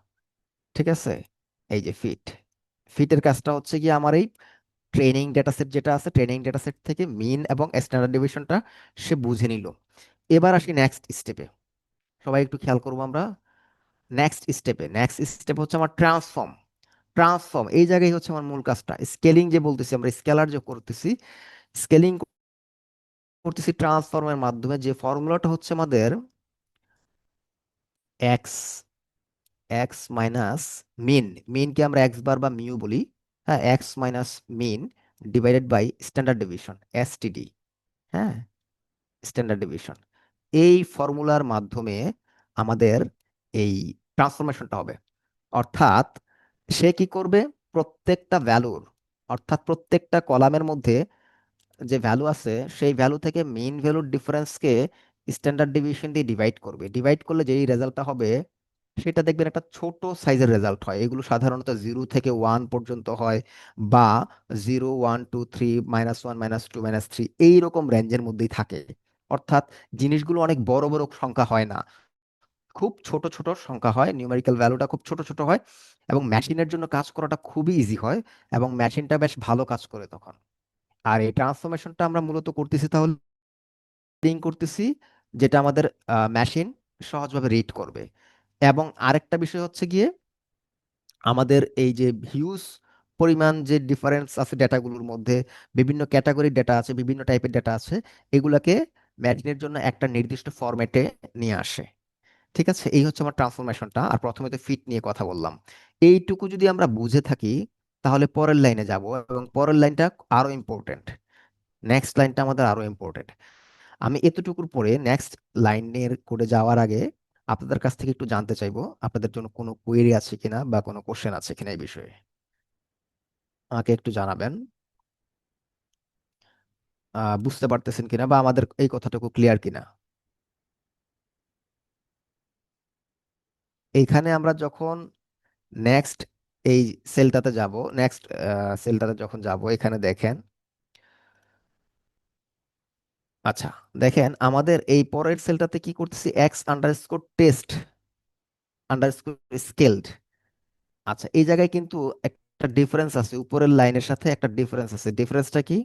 ঠিক আছে, এই যে ফিট, ফিটের কাজটা হচ্ছে কি আমার এই ট্রেনিং ডেটা সেট যেটা আছে, ট্রেনিং ডেটা সেট থেকে মিন এবং স্ট্যান্ডার্ড ডেভিয়েশনটা সে বুঝে নিল। এবার আসি নেক্সট স্টেপে, সবাই একটু খেয়াল করবো আমরা। নেক্সট স্টেপ হচ্ছে আমার ট্রান্সফর্ম। ট্রান্সফর্ম এই জায়গায় হচ্ছে আমার মূল কাজটা। স্কেলিং যে বলতেছি আমরা, স্কেলার যে করতেছি, স্কেলিং করতেছি ট্রান্সফর্মের মাধ্যমে, যে ফর্মুলাটা হচ্ছে আমাদের এক্স, এক্স মাইনাস মিন, মিনকে আমরা এক্স বার বা মিউ বলি। হ্যাঁ, X minus mean divided by standard deviation STD. হ্যাঁ, স্ট্যান্ডার্ড ডেভিয়েশন, এই ফর্মুলার মাধ্যমে আমাদের এই ট্রান্সফরমেশনটা হবে। অর্থাৎ সে কি করবে? প্রত্যেকটা ভ্যালুর, অর্থাৎ প্রত্যেকটা কলামের মধ্যে যে ভ্যালু আছে সেই ভ্যালু থেকে মেইন ভ্যালুর ডিফারেন্সকে স্ট্যান্ডার্ড ডেভিয়েশন দিয়ে ডিভাইড করবে। ডিভাইড করলে যেই রেজাল্টটা হবে সেটা দেখবেন একটা ছোট সাইজের রেজাল্ট হয়। এগুলো সাধারণত 0 থেকে 1 পর্যন্ত হয়, বা 0 1 2 3 -1 -2 -3 এইরকম রেঞ্জের মধ্যেই থাকে। অর্থাৎ জিনিসগুলো অনেক বড় বড় সংখ্যা হয় না, খুব ছোট ছোট সংখ্যা হয়, নিউমেরিক্যাল ভ্যালুটা খুব ছোট ছোট হয়, এবং মেশিনের জন্য কাজ করাটা খুবই ইজি হয়, এবং মেশিনটা বেশ ভালো কাজ করে তখন। আর এই ট্রান্সফরমেশনটা আমরা মূলত করতেছি তাহলে লিঙ্ক করতেছি, যেটা আমাদের মেশিন সহজভাবে রিড করবে। এবং আরেকটা বিষয় হচ্ছে গিয়ে আমাদের এই যে হিউজ পরিমাণ যে ডিফারেন্স আছে ডেটাগুলোর মধ্যে, বিভিন্ন ক্যাটাগরির ডেটা আছে, বিভিন্ন টাইপের ডেটা আছে, এগুলাকে মেশিনের জন্য একটা নির্দিষ্ট ফরম্যাটে নিয়ে আসে। ঠিক আছে, এই হচ্ছে আমার ট্রান্সফরমেশনটা। আর প্রথমে তো ফিট নিয়ে কথা বললাম। এইটুকু যদি আমরা বুঝে থাকি তাহলে পরের লাইনে যাব, এবং পরের লাইনটা আরো ইম্পর্টেন্ট। নেক্সট লাইনটা আমাদের আরো ইম্পর্টেন্ট। আমি এতটুকুর পরে নেক্সট লাইনের কোডে যাওয়ার আগে আপনাদের কাছ থেকে একটু জানতে চাইবো আপনাদের জন্য কোনো কোয়েরি আছে কিনা বা কোনো কোশ্চেন আছে কিনা এই বিষয়ে, আমাকে একটু জানাবেন। বুঝতে পারতেছেন কিনা বা আমাদের এই কথাটুকু ক্লিয়ার কিনা। এইখানে আমরা যখন নেক্সট এই সেলটাতে যাব, নেক্সট সেলটাতে যখন যাব, এখানে দেখেন, আচ্ছা দেখেন আমাদের এই পরের সেলটাতে কি করতেছি, x underscore test underscore skilled. আচ্ছা, এই জায়গায় কিন্তু একটা ডিফারেন্স আছে, উপরের লাইনের সাথে একটা ডিফারেন্স আছে। ডিফারেন্সটা কি?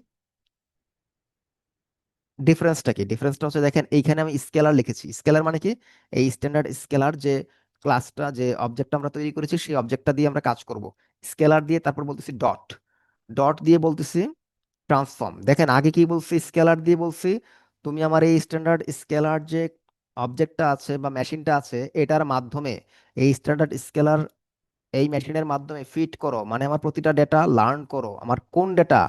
ডিফারেন্সটা হচ্ছে দেখেন, এইখানে আমি স্কেলার লিখেছি। স্কেলার মানে কি? এই স্ট্যান্ডার্ড স্কেলার যে ক্লাসটা, যে অবজেক্টটা আমরা তৈরি করেছি সেই অবজেক্টটা দিয়ে আমরা কাজ করব। স্কেলার দিয়ে তারপর বলতেছি ডট, ডট দিয়ে বলতেছি ট্রান্সফর্ম। দেখেন আগে কি বলছি, স্কেলার দিয়ে বলছি তুমি আমার এই স্ট্যান্ডার্ড স্কেলার যে অবজেক্টটা আছে বা মেশিনটা আছে এটার মাধ্যমে এই স্ট্যান্ডার্ড স্কেলার এই মেশিনের মাধ্যমে ফিট করো, মানে আমার প্রতিটা ডেটা লার্ন করো। আমার কোন ডেটা?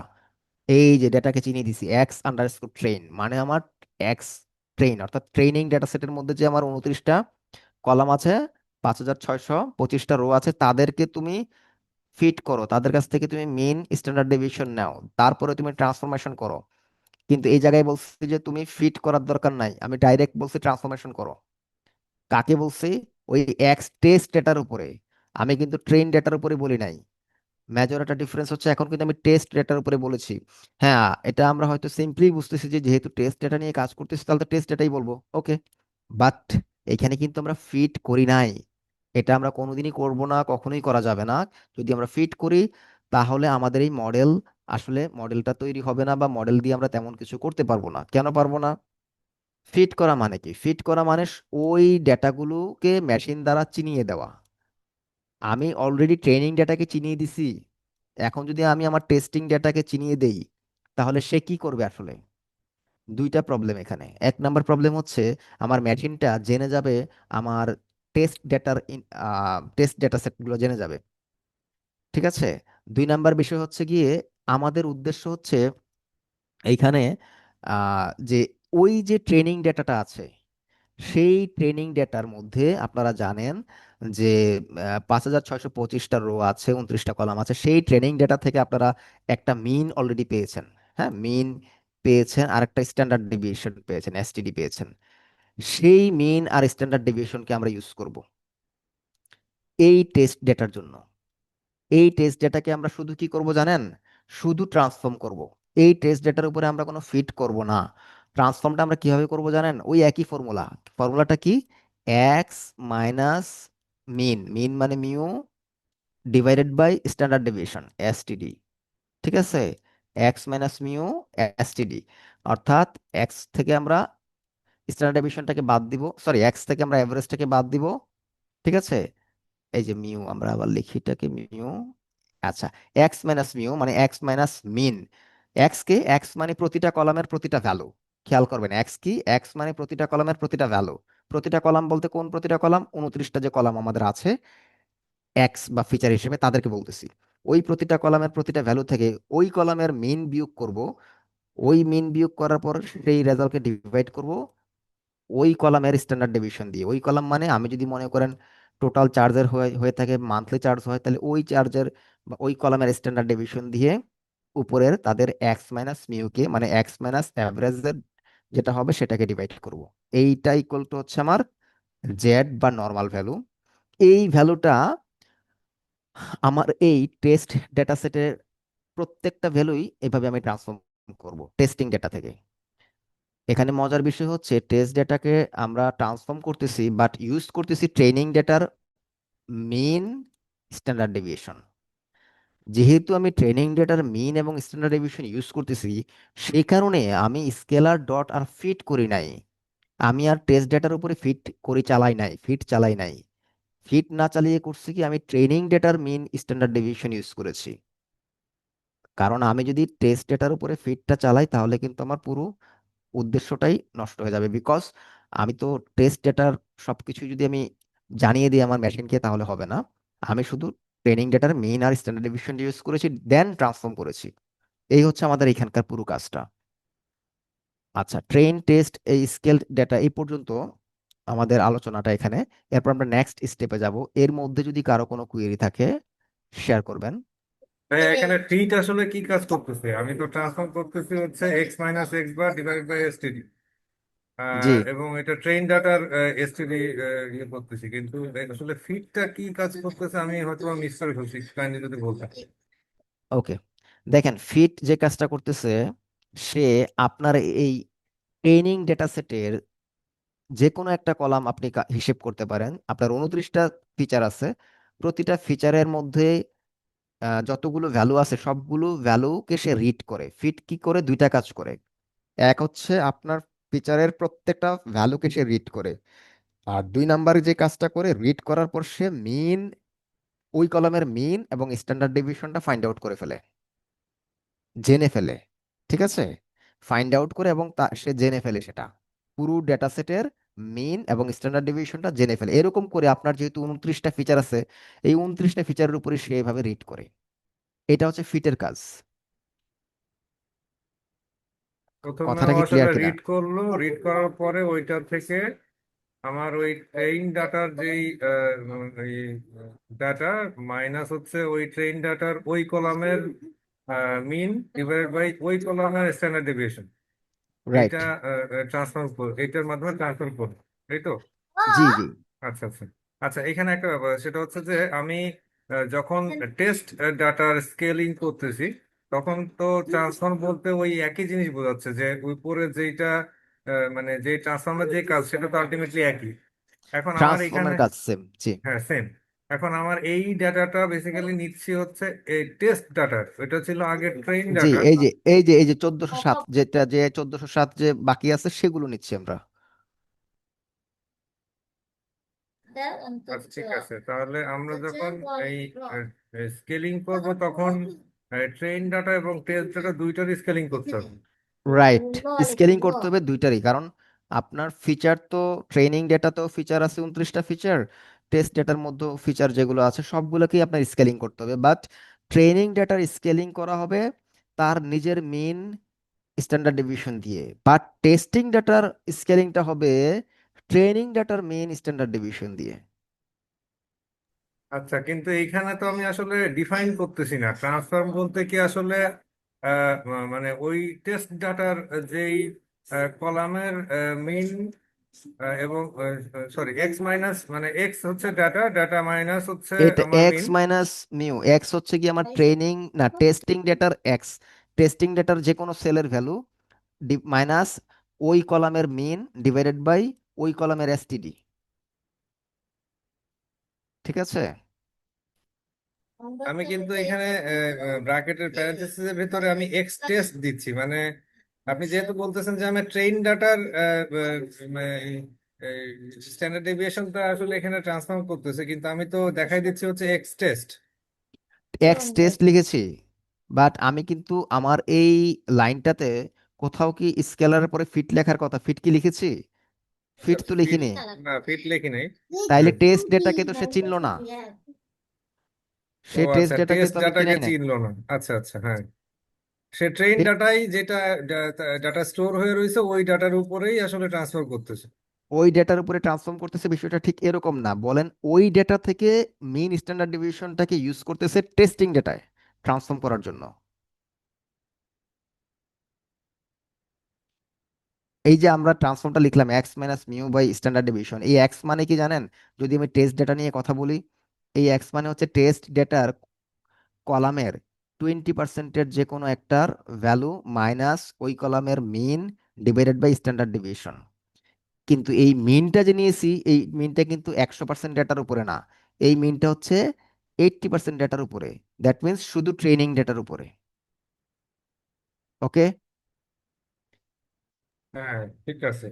এই যে ডেটাকে চিনিয়ে দিছি এক্স আন্ডারস্কোর ট্রেন, মানে আমার এক্স ট্রেন, অর্থাৎ ট্রেনিং ডেটা সেটের মধ্যে যে আমার 29টা কলাম আছে, 5625টা রো আছে, তাদেরকে তুমি ফিট করো, তাদের কাছ থেকে তুমি মেন স্ট্যান্ডার্ড ডেভিয়েশন নাও, তারপরে তুমি ট্রান্সফরমেশন করো। কিন্তু এই জায়গায় বলছি যে তুমি ফিট করার দরকার নাই, আমি ডাইরেক্ট বলছি ট্রান্সফরমেশন করো। কাকে বলছি? ওই এক্স টেস্ট ডেটার উপরে। আমি কিন্তু ট্রেন ডেটার উপরে বলি নাই। মেজর একটা ডিফারেন্স হচ্ছে, এখন কিন্তু আমি টেস্ট ডেটার উপরে বলেছি। হ্যাঁ, এটা আমরা হয়তো সিম্পলি বুঝতেছি যে যেহেতু টেস্ট ডেটা নিয়ে কাজ করতেছি তাহলে তো টেস্ট ডেটাই বলবো, ওকে। বাট এখানে কিন্তু আমরা ফিট করি নাই। এটা আমরা কোনোদিনই করব না, কখনোই করা যাবে না। যদি আমরা ফিট করি তাহলে আমাদের এই মডেল, আসলে মডেলটা তৈরি হবে না, বা মডেল দিয়ে আমরা তেমন কিছু করতে পারবো না। কেন পারবো না? ফিট করা মানে কি? ফিট করা মানে ওই ডেটাগুলোকে মেশিন দ্বারা চিনিয়ে দেওয়া। আমি অলরেডি ট্রেনিং ডেটাকে চিনিয়ে দিছি, এখন যদি আমি আমার টেস্টিং ডেটাকে চিনিয়ে দেই তাহলে সে কি করবে আসলে? দুইটা প্রবলেম এখানে। এক নাম্বার প্রবলেম হচ্ছে আমার মেশিনটা জেনে যাবে আমার টেস্ট ডেটা সেটগুলো জেনে যাবে। ঠিক আছে। দুই নাম্বার বিষয় হচ্ছে গিয়ে আমাদের উদ্দেশ্য হচ্ছে এইখানে যে ওই যে ট্রেনিং ডেটাটা আছে সেই ট্রেনিং ডেটার মধ্যে আপনারা জানেন যে 5,625টা রো আছে, 29টা কলাম আছে, সেই ট্রেনিং ডেটা থেকে আপনারা একটা মিন অলরেডি পেয়েছেন। হ্যাঁ, মিন পেয়েছেন আর একটা স্ট্যান্ডার্ড ডেভিয়েশন পেয়েছেন, এসটিডি পেয়েছেন। সেই মিন আর স্ট্যান্ডার্ড ডেভিয়েশনকে আমরা ইউজ করব এই টেস্ট ডেটার জন্য। এই টেস্ট ডেটাকে আমরা শুধু কি করব জানেন? শুধু ট্রান্সফর্ম করব। এই টেস্ট ডেটার উপরে আমরা কোনো ফিট করব না। ট্রান্সফর্মটা আমরা কিভাবে করব জানেন? ওই একই ফর্মুলা। ফর্মুলাটা কি? এক্স মাইনাস মিন, মিন মানে mu, divided by standard deviation STD. ঠিক আছে? এক্স মাইনাস মিউ এসটিডি, অর্থাৎ এক্স থেকে আমরা স্ট্যান্ডার্ড ডেভিয়েশনটাকে বাদ দিব, সরি, এক্স থেকে আমরা অ্যাভারেজটাকে বাদ দিব। ঠিক আছে? এই যে মিউ, আমরা আবার লিখি এটাকে মিউ। আচ্ছা, এক্স মাইনাস মিউ মানে এক্স মাইনাস মিন। এক্স কে, এক্স মানে প্রতিটা কলামের প্রতিটা ভ্যালু। খেয়াল করবেন, এক্স কি? এক্স মানে প্রতিটা কলামের প্রতিটা ভ্যালু। প্রতিটা কলাম বলতে কোন প্রতিটা কলাম? 29টা যে কলাম আমাদের আছে এক্স বা ফিচার হিসেবে, তাদেরকে বলতেছি। ওই প্রতিটা কলামের প্রতিটা ভ্যালু থেকে ওই কলামের মিন বিয়োগ করব। ওই মিন বিয়োগ করার পর সেই রেজাল্টকে ডিভাইড করব ওই কলামের স্ট্যান্ডার্ড ডেভিয়েশন দিয়ে। ওই কলাম মানে আমি যদি মনে করেন টোটাল চার্জের হয়ে হয়ে থাকে, মান্থলি চার্জ হয়, তাহলে ওই চার্জের বা ওই কলামের স্ট্যান্ডার্ড ডেভিয়েশন দিয়ে উপরের তাদের এক্স মাইনাস মিউকে মানে এক্স মাইনাস অ্যাভারেজের যেটা হবে সেটাকে ডিভাইড করব। এইটা ইকুয়াল টু হচ্ছে আমার জেড বা নর্মাল ভ্যালু। এই ভ্যালুটা আমার এই টেস্ট ডেটা সেটের প্রত্যেকটা ভ্যালুই এভাবে আমি ট্রান্সফর্ম করব টেস্টিং ডেটা থেকে। এখানে মজার বিষয় হচ্ছে টেস্ট ডেটাকে আমরা ট্রান্সফর্ম করতেছি বাট ইউজ করতেছি ট্রেনিং ডেটার মিন, স্ট্যান্ডার্ড ডেভিয়েশন। যেহেতু আমি ট্রেনিং ডেটার মিন এবং স্ট্যান্ডার্ড ডেভিয়েশন ইউজ করতেছি, সেই কারণে আমি স্কেলার ডট আর ফিট করি নাই। আমি আর টেস্ট ডেটার উপরে ফিট করে চালাই নাই, ফিট চালাই নাই। ফিট না চালিয়ে করছি কি, আমি ট্রেনিং ডেটার মিন স্ট্যান্ডার্ড ডেভিয়েশন ইউজ করেছি। কারণ আমি যদি টেস্ট ডেটার উপরে ফিটটা চালাই তাহলে কিন্তু আমার পুরো উদ্দেশ্যটাই নষ্ট হয়ে যাবে। বিকজ আমি তো টেস্ট ডেটার সবকিছু যদি আমি জানিয়ে দিই আমার মেশিনকে তাহলে হবে না। আমি শুধু ট্রেনিং ডেটার মেইন আর স্ট্যান্ডার্ড ডেভিয়েশন ইউজ করেছি, দেন ট্রান্সফর্ম করেছি। এই হচ্ছে আমাদের এখানকার পুরো কাজটা। আচ্ছা, ট্রেন টেস্ট এই স্কেল ডেটা এই পর্যন্ত আমাদের আলোচনাটা এখানে। এরপর আমরা নেক্সট স্টেপে যাব। এর মধ্যে যদি কারো কোনো কুয়েরি থাকে শেয়ার করবেন। ভাই এখানে ট্রিট আসলে কি কাজ করতেছে? আমি তো ট্রান্সফর্ম করতেছি হচ্ছে X minus X bar divide by STD, জি, এবং এটা ট্রেন ডাটার এসটিডি ইয়ে করতেছি, কিন্তু আসলে ফিটটা কি কাজ করতেছে আমি হয়তো মিস করে ফেলছি, কাইন্ডলি যদি বলতেন। ওকে। দেখেন, ফিট যে কাজটা করতেছে, সে আপনার এই ট্রেনিং ডেটা সেটের যে কোনো একটা কলাম আপনি হিসেব করতে পারেন। আপনার 29টা ফিচার আছে, প্রতিটা ফিচারের মধ্যে যতগুলো ভ্যালু আছে সবগুলো ভ্যালুকে সে রিড করে। ফিট কি করে? দুইটা কাজ করে। এক হচ্ছে আপনার ফিচারের প্রত্যেকটা ভ্যালুকে সে রিড করে, আর দুই নাম্বার যে কাজটা করে, রিড করার পর সে মিন, ওই কলামের মিন এবং স্ট্যান্ডার্ড ডেভিয়েশনটা ফাইন্ড আউট করে ফেলে, জেনে ফেলে। ঠিক আছে? ফাইন্ড আউট করে এবং সে জেনে ফেলে সেটা, পুরো ডেটা সেটের মিন এবং স্ট্যান্ডার্ড ডেভিয়েশনটা জেনে ফেলে। এরকম করে আপনার যেহেতু 29টা ফিচার আছে, এই 29টা ফিচারের উপরে সে এভাবে রিড করে। এটা হচ্ছে ফিটের কাজ। প্রথমে কথাটা ও কি আসলে ক্লিয়ার কিনা? রিড করলো, রিড করার পরে ওইটা থেকে আমার ওই ট্রেইন ডাটার যেই ডাটা মাইনাস হচ্ছে ওই ট্রেইন ডাটার ওই কলামের মিন ডিভাইডেড বাই ওই কলামের স্ট্যান্ডার্ড ডেভিয়েশন, এইটা রাইট। ট্রান্সফার করবো, এইটার মাধ্যমে ট্রান্সফার করবো, এই তো? জি জি। আচ্ছা আচ্ছা। আচ্ছা, এখানে একটা ব্যাপার সেটা হচ্ছে যে আমি যখন টেস্ট ডাটার স্কেলিং করতেছি তখন তো ট্রান্সফর্ম বলতে ওই একই জিনিস বোঝাচ্ছে, যে উপরে যেটা মানে যে ট্রান্সফর্মের যে কাজ সেটা তো আলটিমেটলি একই। এখন আমার এখানে, ট্রান্সফর্মের কাজ সেম, জি। হ্যাঁ সেম। এখন আমার এই ডাটাটা বেসিক্যালি নিচ্ছি হচ্ছে এই টেস্ট ডাটা, এটা ছিল আগে ট্রেন জি, ডাটা। এই যে 1407, যেটা যে 1407 যে বাকি আছে সেগুলো নিচ্ছি আমরা। আচ্ছা ঠিক আছে, তাহলে আমরা যখন এই স্কেলিং করব তখন ট্রেন ডাটা এবং টেস্ট ডাটা দুইটারই স্কেলিং করতে হবে। রাইট। স্কেলিং করতে হবে দুইটারই, কারণ আপনার ফিচার তো, ট্রেনিং ডেটা তো ফিচার আছে 29টা ফিচার, টেস্ট ডেটার মধ্যে ফিচার যেগুলো আছে সবগুলোকেই আপনার স্কেলিং করতে হবে। বাট ট্রেনিং ডেটার স্কেলিং করা হবে তার নিজের মেইন স্ট্যান্ডার্ড ডেভিয়েশন দিয়ে, বাট টেস্টিং ডেটার স্কেলিংটা হবে ট্রেনিং ডেটার মেইন স্ট্যান্ডার্ড ডেভিয়েশন দিয়ে। আচ্ছা, কিন্তু এইখানে তো আমি আসলে ডিফাইন করতেছি না ট্রান্সফর্ম বলতে কি আসলে মানে ওই টেস্ট ডাটার যেই কলামের মেইন এবং সরি এক্স মাইনাস মানে এক্স হচ্ছে ডাটা, ডাটা মাইনাস হচ্ছে এটা আমার এক্স মিন। মাইনাস মিউ, এক্স হচ্ছে কি আমার ট্রেনিং না টেস্টিং ডেটার এক্স, টেস্টিং ডেটার যে কোনো সেলের ভ্যালু মাইনাস ওই কলামের মিন ডিভাইডেড বাই ওই কলামের এসটিডি। ঠিক আছে। আমি কিন্তু এখানে ব্র্যাকেটের প্যারেন্থেসিসের ভিতরে আমি এক্স টেস্ট দিচ্ছি, মানে আপনি যেহেতু বলতেছেন যে আমি ট্রেন ডাটার স্ট্যান্ডার্ড ডেভিয়েশনটা আসলে এখানে ট্রান্সফর্ম করতেছে, কিন্তু আমি তো দেখাই দিচ্ছি হচ্ছে এক্স টেস্ট। এক্স টেস্ট লিখেছি, বাট আমি কিন্তু আমার এই লাইনটাতে কোথাও কি স্কেলারের পরে ফিট লেখার কথা, ফিট কি লিখেছি? ফিট তো ফিট, লিখিনি। না ফিট লেখি নাই। তাইলে হ্যাঁ। টেস্ট ডেটাকে তো সে চিনলো না, ও সে টেস্ট আচ্ছা, ডেটাকে টেস্ট তো আমি ডাটাকে চিনাই না। চিনলো না, আচ্ছা আচ্ছা, হ্যাঁ। সে ট্রেন সে ডাটাই যেটা ডাটা স্টোর হয়ে রয়েছে ওই ডাটার উপরেই আসলে ট্রান্সফার করতেছে। ওই ডেটার উপরে ট্রান্সফর্ম করতেছে, বিষয়টা ঠিক এরকম না, বলেন ওই ডেটা থেকে মিন স্ট্যান্ডার্ড ডেভিয়েশনটাকে ইউজ করতেছে টেস্টিং ডেটায় ট্রান্সফর্ম করার জন্য। এই যে আমরা ট্রান্সফর্মটা লিখলাম X minus mu by standard deviation, এই এক্স মানে কি জানেন? যদি আমি টেস্ট ডেটা নিয়ে কথা বলি, এই এক্স মানে হচ্ছে টেস্ট ডেটার কলামের 20%-এর যে কোনো একটার ভ্যালু মাইনাস ওই কলামের মিন ডিভাইডেড বাই স্ট্যান্ডার্ড ডেভিয়েশন। কিন্তু এই মিনটা যে নিয়েছি, এই মিনটা কিন্তু 100% ডেটার উপরে না, এই মিনটা হচ্ছে 80% ডেটার উপরে। দ্যাট মিন্স শুধু ট্রেনিং ডেটার উপরে। ওকে। হ্যাঁ, ঠিক আছে।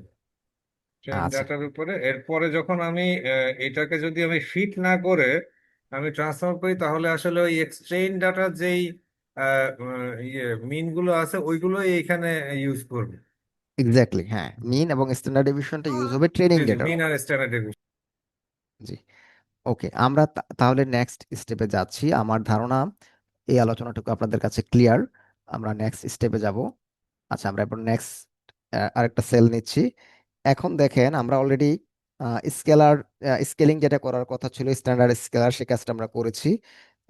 ট্রেন আচ্ছা, ডাটার উপরে এরপরে যখন আমি এটাকে যদি আমি ফিট না করে আমি ট্রান্সফার করি, তাহলে আসলে ওই এক্সট্রেন ডাটার যেই ইয়ে মিন গুলো আছে ওইগুলোই এইখানে ইউজ করবে। এক্স্যাক্টলি, হ্যাঁ, মিন এবং স্ট্যান্ডার্ড ডেভিয়েশনটা ইউজ হবে ট্রেনিং জি জি, ডেটারও। মিন আর স্ট্যান্ডার্ড ডেভিয়েশন। জি। ওকে, আমরা তাহলে নেক্সট স্টেপে যাচ্ছি। আমার ধারণা এই আলোচনাটুকু আপনাদের কাছে ক্লিয়ার। আমরা নেক্সট স্টেপে যাব। আচ্ছা, আমরা এবার নেক্সট আরেকটা সেল নিচ্ছি। এখন দেখেন আমরা অলরেডি স্কেলার স্কেলিং যেটা করার কথা ছিল স্ট্যান্ডার্ড স্কেলার, সে কাজটা আমরা করেছি,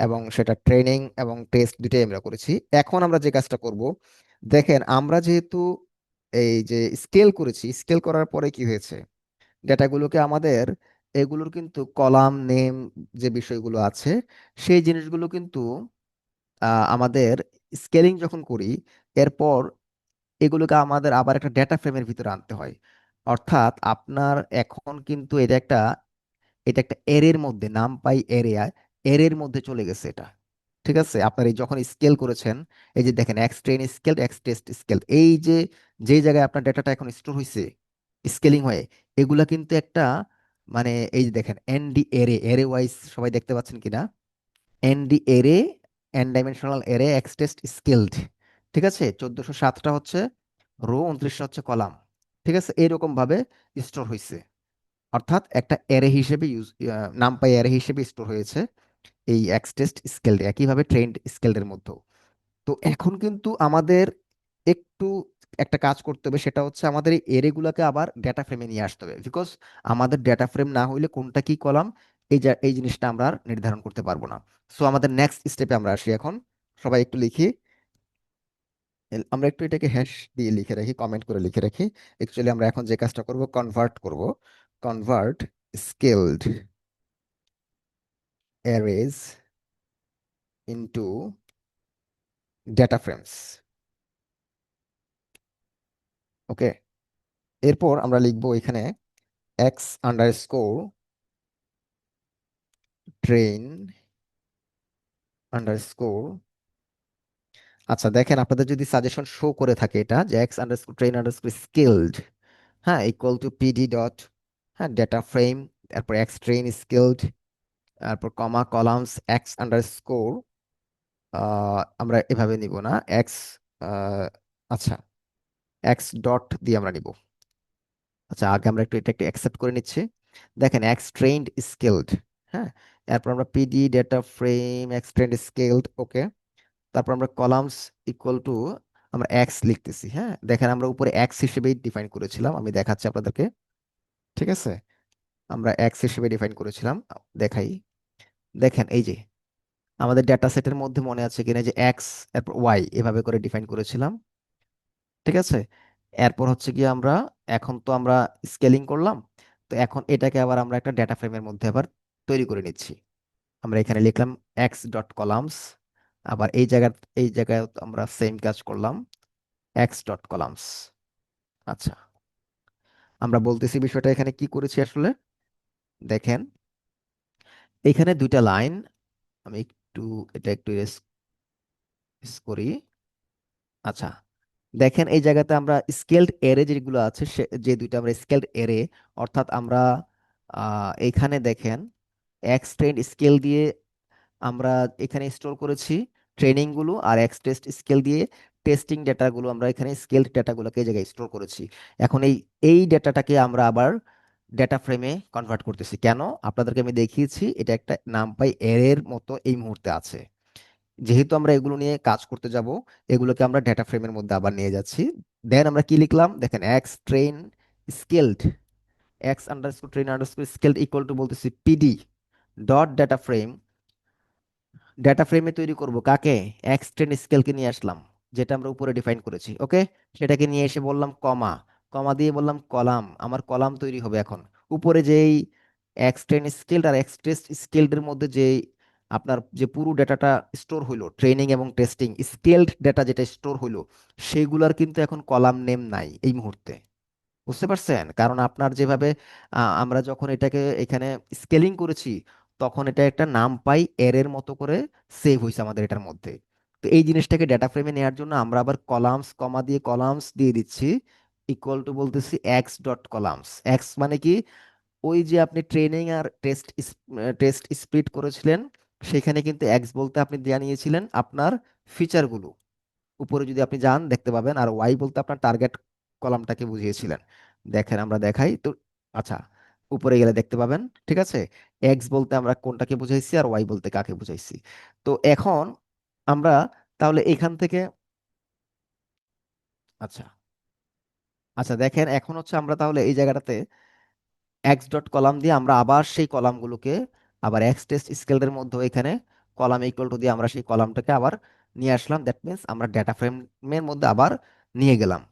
এবং সেটা ট্রেনিং এবং টেস্ট দুটোই আমরা করেছি। এখন আমরা যে কাজটা করব, দেখেন আমরা যেহেতু এই যে স্কেল করেছি, স্কেল করার পরে কি হয়েছে, ডেটাগুলোকে আমাদের এগুলোর কিন্তু কলাম নেম যে বিষয়গুলো আছে সেই জিনিসগুলো কিন্তু আমাদের স্কেলিং যখন করি, এরপর এগুলোকে আমাদের আবার একটা ডেটা ফ্রেমের ভিতরে আনতে হয়। অর্থাৎ আপনার এখন কিন্তু এটা একটা এরের মধ্যে, নাম পাই এরিয়া, এরের মধ্যে চলে গেছে এটা। ঠিক আছে, আপনার এই যখন স্কেল করেছেন, এই যে দেখেন X train scale x test scale, এই যে যেই জায়গায় আপনার ডেটাটা এখন স্টোর হয়েছে স্কেলিং হয়ে, এগুলা কিন্তু একটা মানে এই যে দেখেন এনডি এরে, এরে ওয়াইজ সবাই দেখতে পাচ্ছেন কিনা, এনডি এরে, এন ডাইমেনশনাল এরে এক্স টেস্ট স্কেলড। ঠিক আছে, 1407টা হচ্ছে রো, 29টা হচ্ছে কলাম। ঠিক আছে, এইরকম ভাবে স্টোর হয়েছে। অর্থাৎ একটা অ্যারে হিসেবে নামপাই অ্যারে হিসেবে স্টোর হয়েছে এই এক্স টেস্ট স্কেলড, একইভাবে ট্রেন্ড স্কেলডের মধ্যেও। তো এখন কিন্তু আমাদের একটু একটা কাজ করতে হবে, সেটা হচ্ছে আমাদের এই এরে গুলাকে আবার ডেটা ফ্রেমে নিয়ে আসতে হবে, বিকজ আমাদের ডেটা ফ্রেম না হইলে কোনটা কি কলাম এই জিনিসটা আমরা আর নির্ধারণ করতে পারবো না। সো আমাদের নেক্সট স্টেপে আমরা আসি এখন। সবাই একটু লিখি, আমরা একটু এটাকে হ্যাশ দিয়ে লিখে রাখি, কমেন্ট করে লিখে রাখি। অ্যাকচুয়ালি আমরা এখন যে কাজটা করব, কনভার্ট করব, convert scaled arrays into data frames. Okay, এরপর আমরা লিখবো এখানে এক্স আন্ডারস্কোর ট্রেন আন্ডারস্কোর। আচ্ছা দেখেন, আপনাদের যদি সাজেশন শো করে থাকে এটা যে x underscore train underscore skilled, হ্যাঁ, ইকুয়াল টু পিডি ডট, হ্যাঁ, ডেটা ফ্রেম, তারপর এক্স ট্রেন স্কেলড, তারপর কমা কলামস এক্স আন্ডারস্কোর, আমরা এভাবে নিব না, এক্স, আচ্ছা, এক্স ডট দিয়ে আমরা নিব। আচ্ছা, আগে আমরা এটা একটু অ্যাকসেপ্ট করে নিচ্ছি। দেখেন এক্স ট্রেন্ড স্কেলড, হ্যাঁ, এরপর আমরা PD data frame X train scaled. Okay, তারপর আমরা কলামস ইকুয়াল টু, আমরা এক্স লিখতেছি, হ্যাঁ, দেখেন আমরা উপরে এক্স হিসেবেই ডিফাইন করেছিলাম, আমি দেখাচ্ছি আপনাদেরকে। ঠিক আছে, আমরা এক্স হিসেবে ডিফাইন করেছিলাম, দেখাই। দেখেন এই যে আমাদের ডেটা সেটের মধ্যে মনে আছে কিনা যে এক্স এরপর ওয়াই এভাবে করে ডিফাইন করেছিলাম, ঠিক আছে? এরপর হচ্ছে কি আমরা এখন তো আমরা স্কেলিং করলাম, তো এখন এটাকে আবার আমরা একটা ডেটা ফ্রেমের মধ্যে আবার তৈরি করে নিচ্ছি। আমরা এখানে লিখলাম এক্স ডট কলামস, আবার এই জায়গায় আমরা সেম কাজ করলাম, এক্স ডট কলামস। আচ্ছা, আমরা বলতেছি বিষয়টা এখানে কি করেছি আসলে। দেখেন এখানে দুইটা লাইন, আমি একটু এটা একটু এরেজ করি। আচ্ছা, দেখেন এই জায়গাতে আমরা স্কেলড এরে যেগুলো আছে যে দুইটা আমরা স্কেলড এরে, অর্থাৎ আমরা এখানে দেখেন এক্স ট্রেন্ড স্কেল দিয়ে আমরা এখানে স্টোর করেছি ট্রেনিং গুলো, আর এক্স টেস্ট স্কেল দিয়ে টেস্টিং ডেটাগুলো আমরা এখানে স্কেলড ডেটাগুলোকে এই জায়গায় স্টোর করেছি। এখন এই এই ডেটাটাকে আমরা আবার ডেটা ফ্রেমে কনভার্ট করতেছি। কেন? আপনাদেরকে আমি দেখিয়েছি এটা একটা নামপাই এর মতো এই মুহূর্তে আছে। যেহেতু আমরা এগুলো নিয়ে কাজ করতে যাব, এগুলোকে আমরা ডেটা ফ্রেমের মধ্যে আবার নিয়ে যাচ্ছি। দেন আমরা কি লিখলাম দেখেন, X train scaled, X underscore train underscore scaled equal to বলতেছি PD dot data frame. Data ফ্রেমে তৈরি করব কাকে? এক্সটেন্ড স্কেলকে নিয়ে আসলাম, যেটা আমরা উপরে ডিফাইন করেছি। ওকে, সেটাকে নিয়ে এসে বললাম কমা, কমা দিয়ে বললাম কলাম, আমার কলাম তৈরি হবে এখন। উপরে যেই এক্সটেন্ড স্কেলড আর এক্সটেস্ট স্কেলড মধ্যে যে আপনার যে পুরো ডেটাটা স্টোর হইলো ট্রেনিং এবং টেস্টিং স্কেলড ডেটা যেটা স্টোর হইলো, সেইগুলার কিন্তু এখন কলাম নেম নাই এই মুহূর্তে। বুঝতে পারছেন? কারণ আপনার যেভাবে আমরা যখন এটাকে এখানে স্কেলিং করেছি, তখন এটা একটা নাম পাই এর মতো করে সেভ হয়েছে আমাদের এটার মধ্যে। তো এই জিনিসটাকে ডেটা ফ্রেমে নেওয়ার জন্য আমরা আবার কলামস কমা দিয়ে কলামস দিয়ে দিচ্ছি, ইকুয়াল টু বলতেছি এক্স ডট কলামস। এক্স মানে কি? ওই যে আপনি ট্রেনিং আর টেস্ট স্প্লিট করেছিলেন, সেখানে কিন্তু এক্স বলতে আপনি দেয়া নিয়েছিলেন আপনার ফিচারগুলো। উপরে যদি আপনি যান দেখতে পাবেন, আর ওয়াই বলতে আপনার টার্গেট কলামটাকে বুঝিয়েছিলেন। দেখেন আমরা দেখাই তো। আচ্ছা, উপরে গেলে দেখতে পাবেন, ঠিক আছে? এক্স বলতে আমরা কোনটাকে বুঝাইছি আর ওয়াই বলতে কাকে বুঝাইছি। তো এখন আমরা তাহলে এখান থেকে, আচ্ছা, আচ্ছা দেখেন এখন হচ্ছে আমরা তাহলে এই জায়গাটাতে এক্স ডট কলাম দিয়ে আমরা আবার সেই কলামগুলোকে আবার এক্স টেস্ট স্কেলের মধ্যে এখানে কলাম ইকুয়াল টু দিয়ে আমরা সেই কলামটাকে আবার নিয়ে আসলাম। দ্যাট মিন্স আমরা ডেটা ফ্রেমের মধ্যে আবার নিয়ে গেলাম।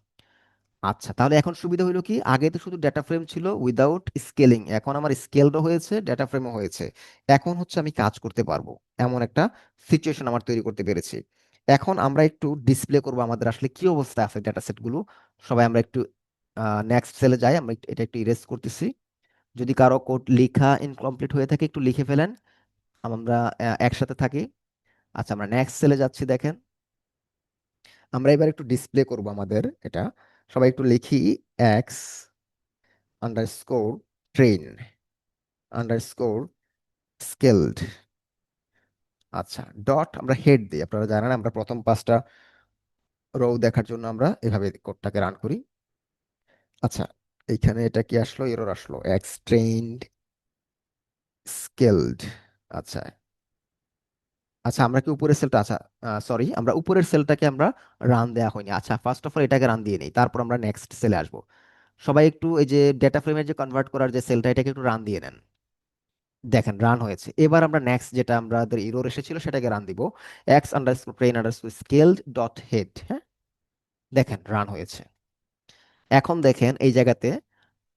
আচ্ছা, তাহলে এখন সুবিধা হলো কি, আগে তো শুধু ডেটা ফ্রেম ছিল উইদাউট স্কেলিং, এখন আমার স্কেলডও হয়েছে ডেটা ফ্রেমও হয়েছে। এখন হচ্ছে আমি কাজ করতে পারবো এমন একটা সিচুয়েশন আমার তৈরি করতে পেরেছি। এখন আমরা একটু ডিসপ্লে করবো আমাদের আসলে কি অবস্থা আছে ডেটা সেট গুলো। সবাই আমরা একটু নেক্সট সেলে যাই, আমরা এটা একটু ইরেজ করতেছি। যদি কারো কোড লেখা ইনকমপ্লিট হয়ে থাকে একটু লিখে ফেলেন, আমরা একসাথে থাকি। আচ্ছা, আমরা নেক্সট সেলে যাচ্ছি। দেখেন আমরা এবার একটু ডিসপ্লে করব আমাদের এটা। সবাই একটু লিখি x underscore train underscore skilled. আচ্ছা, ডট আমরা হেড দিই। আপনারা জানেন আমরা প্রথম 5টা রো দেখার জন্য আমরা এভাবে কোডটাকে রান করি। আচ্ছা, এইখানে এটা কি আসলো? এরর আসলো, এক্স ট্রেন্ড স্কেলড। আচ্ছা, আচ্ছা আমরা কি উপরের সেলটা, আচ্ছা সরি, আমরা উপরের সেলটাকে আমরা রান দেওয়া হয়নি। আচ্ছা, ফার্স্ট অফ অল এটাকে রান দিয়ে নেই, তারপর আমরা নেক্সট সেলে আসবো। সবাই একটু এই যে ডেটা ফ্রেমের যে কনভার্ট করার যে সেলটা, এটাকে একটু রান দিয়ে নেন। দেখেন রান হয়েছে। এবার আমরা নেক্সট যেটা আমাদের ইরর এসেছিল সেটাকে রান দিব, x underscore train underscore scaled dot head. হ্যাঁ, দেখেন রান হয়েছে। এখন দেখেন এই জায়গাতে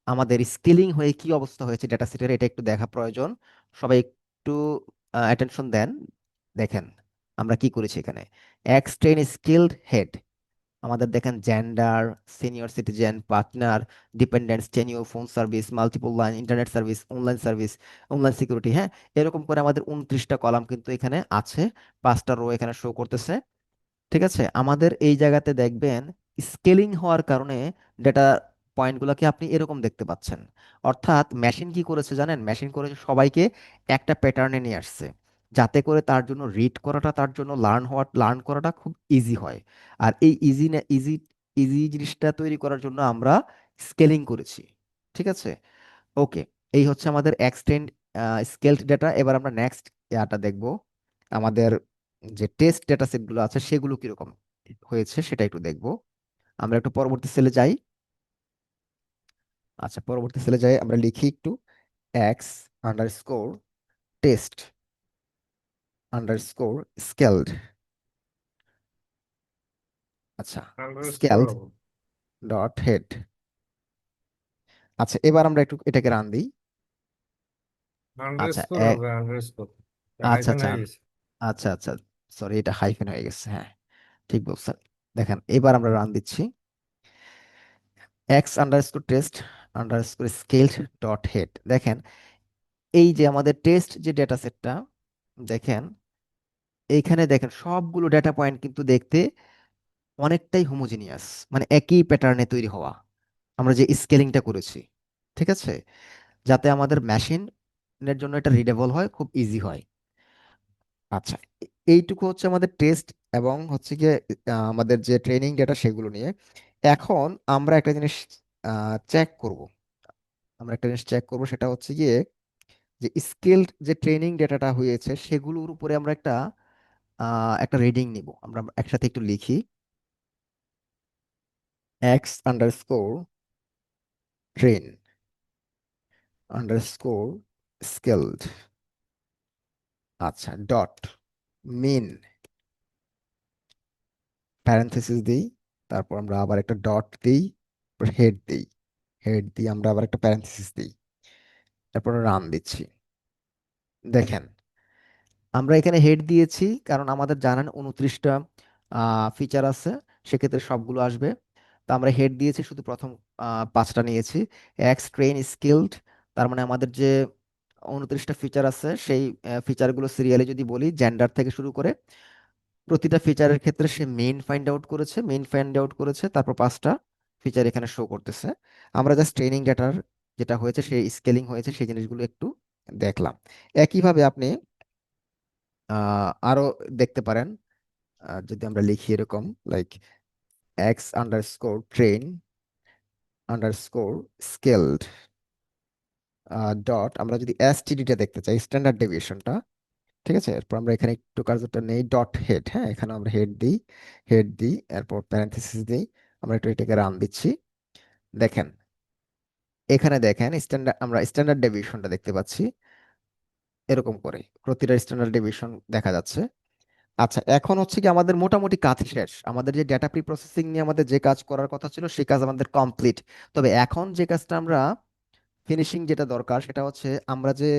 আমাদের স্কেলিং হয়ে কি অবস্থা হয়েছে ডেটা সেটের, এটা একটু দেখা প্রয়োজন। সবাই একটু অ্যাটেনশন দেন। দেখেন আমরা কি করেছি এখানে, এক্স ট্রেন স্কেলড হেড, আমাদের দেখেন gender, senior citizen, partner, dependents, tenure, phone service, multiple line, internet service, online security. হ্যাঁ, এরকম করে আমাদের 29টা কলাম কিন্তু এখানে আছে, 5টা রো এখানে শো করতেছে। ঠিক আছে, আমাদের এই জায়গাতে দেখবেন স্কেলিং হওয়ার কারণে ডেটা পয়েন্টগুলোকে আপনি এরকম দেখতে পাচ্ছেন। অর্থাৎ মেশিন কি করেছে জানেন? মেশিন করেছে সবাইকে একটা প্যাটার্নে নিয়ে আসছে, যাতে করে তার জন্য রিড করাটা, তার জন্য লার্ন করাটা খুব ইজি হয়। আর এই ইজি ইজি জিনিসটা তৈরি করার জন্য আমরা স্কেলিং করেছি। ঠিক আছে, ওকে। এই হচ্ছে আমাদের এক্সটেন্ড স্কেলড ডেটা। এবার আমরা নেক্সট ইয়াটা দেখব, আমাদের যে টেস্ট ডেটা সেটগুলো আছে সেগুলো কিরকম হয়েছে সেটা একটু দেখব। আমরা একটু পরবর্তী সেলে যাই। আচ্ছা, পরবর্তী সেলে যাই, আমরা লিখি একটু x underscore test. Underscore skilled. আচ্ছা, আন্ডারস্কোর স্কেলড ডট হেড। আচ্ছা, এবার আমরা একটু এটাকে রান দিই। আচ্ছা আন্ডারস্কোর হবে আন্ডারস্কোর, আচ্ছা হাইফেন আচ্ছা হয়ে গেছে। আচ্ছা আচ্ছা, সরি, এটা হাইফেন হয়ে গেছে, হ্যাঁ, ঠিক বলছেন। দেখেন, এবার আমরা রান দিচ্ছি। X underscore test underscore scaled dot head. দেখেন, এই যে আমাদের টেস্ট যে ডেটা সেটটা, দেখেন এইখানে দেখেন সবগুলো ডেটা পয়েন্ট কিন্তু দেখতে অনেকটাই হোমোজিনিয়াস, মানে একই প্যাটার্নে তৈরি হওয়া। আমরা যে স্কেলিংটা করেছি, ঠিক আছে, যাতে আমাদের মেশিনের জন্য এটা রিডেবল হয়, খুব ইজি হয়। আচ্ছা, এইটুকু হচ্ছে আমাদের টেস্ট এবং হচ্ছে গিয়ে আমাদের যে ট্রেনিং ডেটা সেগুলো নিয়ে। এখন আমরা একটা জিনিস চেক করব। আমরা একটা জিনিস চেক করব, সেটা হচ্ছে গিয়ে যে স্কিলড যে ট্রেনিং ডেটাটা হয়েছে সেগুলোর উপরে আমরা একটা রিডিং নিব। আমরা একসাথে একটু লিখি, x underscore train underscore skilled. আচ্ছা, ডট মিন প্যারেনথেসিস দিই, তারপর আমরা আবার একটা ডট দিই, হেড দিই, হেড দিয়ে আমরা আবার একটা প্যারেনথেসিস দিই, তারপর রান দিচ্ছি। দেখেন, আমরা এখানে হেড দিয়েছি কারণ আমাদের জানেন 29টা ফিচার আছে, সেক্ষেত্রে সবগুলো আসবে। তো আমরা হেড দিয়েছি, শুধু প্রথম 5টা নিয়েছি। এক্স ট্রেন স্কিলড, তার মানে আমাদের যে 29টা ফিচার আছে সেই ফিচারগুলো সিরিয়ালি যদি বলি, জেন্ডার থেকে শুরু করে প্রতিটা ফিচারের ক্ষেত্রে সে মেইন ফাইন্ড আউট করেছে, তারপর 5টা ফিচার এখানে শো করতেছে। আমরা জাস্ট ট্রেনিং ডেটার যেটা হয়েছে, সেই স্কেলিং হয়েছে, সেই জিনিসগুলো একটু দেখলাম। একইভাবে আপনি আরো দেখতে পারেন। যদি আমরা লিখি এরকম, like x underscore train underscore scaled dot, আমরা যদি এসটিডিটা দেখতে চাই, স্ট্যান্ডার্ড ডেভিয়েশনটা, ঠিক আছে, এরপর আমরা এখানে একটু কার্সরটা নেই, ডট হেড, হ্যাঁ, এখানে আমরা হেড দিই, এরপর প্যারেন্থেসিস দিই। আমরা একটু এটাকে রান দিচ্ছি। দেখেন, এখানে দেখেন আমরা স্ট্যান্ডার্ড ডেভিয়েশনটা দেখতে পাচ্ছি, এরকম করে প্রতিটা স্ট্যান্ডার্ড ডেভিয়েশন দেখা যাচ্ছে। আচ্ছা, এখন হচ্ছে কি আমাদের মোটামুটি কাজ শেষ। আমাদের যে ডেটা প্রি প্রসেসিং নিয়ে আমাদের যে কাজ করার কথা ছিল সেই কাজ আমাদের কমপ্লিট। তবে এখন যে কাজটা আমরা ফিনিশিং যেটা দরকার, সেটা হচ্ছে আমরা যে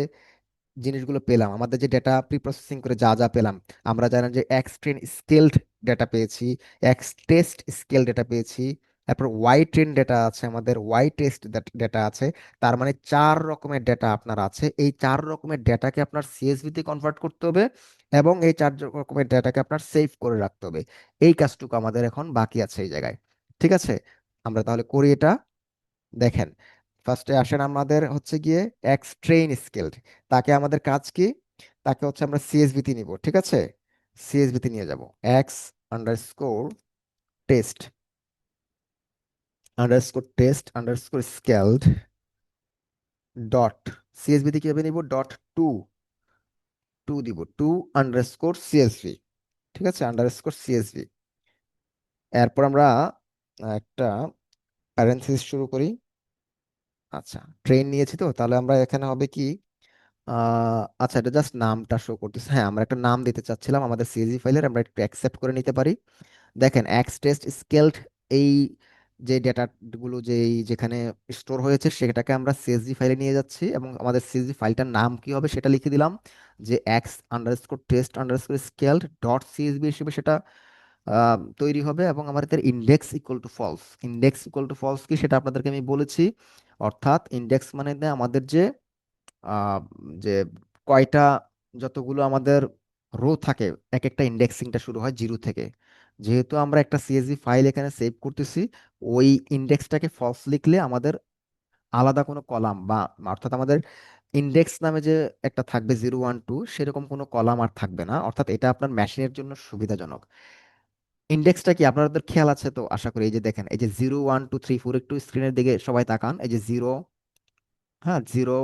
জিনিসগুলো পেলাম, আমাদের যে ডেটা প্রি প্রসেসিং করে যা যা পেলাম, আমরা জানেন যে এক্স ট্রেন স্কেলড ডেটা পেয়েছি, এক্স টেস্ট স্কেল ডেটা পেয়েছি, তারপর ওয়াই ট্রেন ডেটা আছে, আমাদের ওয়াই টেস্ট ডেটা আছে। তার মানে 4 রকমের ডেটা আপনার আছে। এই 4 রকমের ডেটাকে আপনার সিএসভি তে কনভার্ট করতে হবে এবং এই 4 রকমের ডেটাকে আপনার সেভ করে রাখতে হবে। এই কাজটুকু আমাদের এখন বাকি আছে এই জায়গায়। ঠিক আছে, আমরা তাহলে করি এটা। দেখেন, ফার্স্টে আসেন, আমাদের হচ্ছে গিয়ে এক্স ট্রেন স্কেলড, তাকে আমাদের কাজ কি, তাকে হচ্ছে আমরা সিএসভি তে নিব, ঠিক আছে, সিএসভি তে নিয়ে যাব। X underscore test underscore scaled dot, CSV তে কিভাবে নিব, ডট টু, টু দিব, টু আন্ডারস্কোর সিএসভি, ঠিক আছে, আন্ডারস্কোর সিএসভি। এরপর আমরা একটা প্যারেন্থেসিস শুরু করি। আচ্ছা, ট্রেন নিয়েছি, তো তাহলে আমরা এখানে হবে কি, আচ্ছা, এটা জাস্ট নামটা শো করতেছে, হ্যাঁ, আমরা একটা নাম দিতে চাচ্ছিলাম আমাদের সিএসভি ফাইলের, আমরা একটু অ্যাকসেপ্ট করে নিতে পারি। দেখেন, এক্স টেস্ট স্কেলড, এই যে ডেটাগুলো যেখানে স্টোর হয়েছে সেটাকে আমরা সিএসভি ফাইলে নিয়ে যাচ্ছি, এবং আমাদের সিএসভি ফাইলটার নাম কি হবে সেটা লিখে দিলাম, যে x underscore test underscore scaled dot CSV হিসেবে সেটা তৈরি হবে। এবং আমাদের ইন্ডেক্স ইকুয়াল টু ফলস কি সেটা আপনাদেরকে আমি বলেছি। অর্থাৎ ইন্ডেক্স মানে আমাদের আহ, যে কয়টা, যতগুলো আমাদের রো থাকে, এক একটা ইন্ডেক্সিংটা শুরু হয় 0 থেকে। যেহেতু আমরা একটা সিএসভি ফাইল এখানে সেভ করতেছি, ওই ইন্ডেক্সটাকে ফলস লিখলে আমাদের আলাদা কোনো কলাম বা, অর্থাৎ আমাদের ইন্ডেক্স নামে যে একটা থাকবে 0 1 2, সেরকম কোনো কলাম আর থাকবে না। অর্থাৎ এটা আপনার মেশিনের জন্য সুবিধাজনক। ইন্ডেক্সটা কি আপনাদের খেয়াল আছে তো আশা করি। এই যে দেখেন, এই যে 0 1 2 3 4, একটু স্ক্রিনের দিকে সবাই তাকান, এই যে জিরো, হ্যাঁ, 0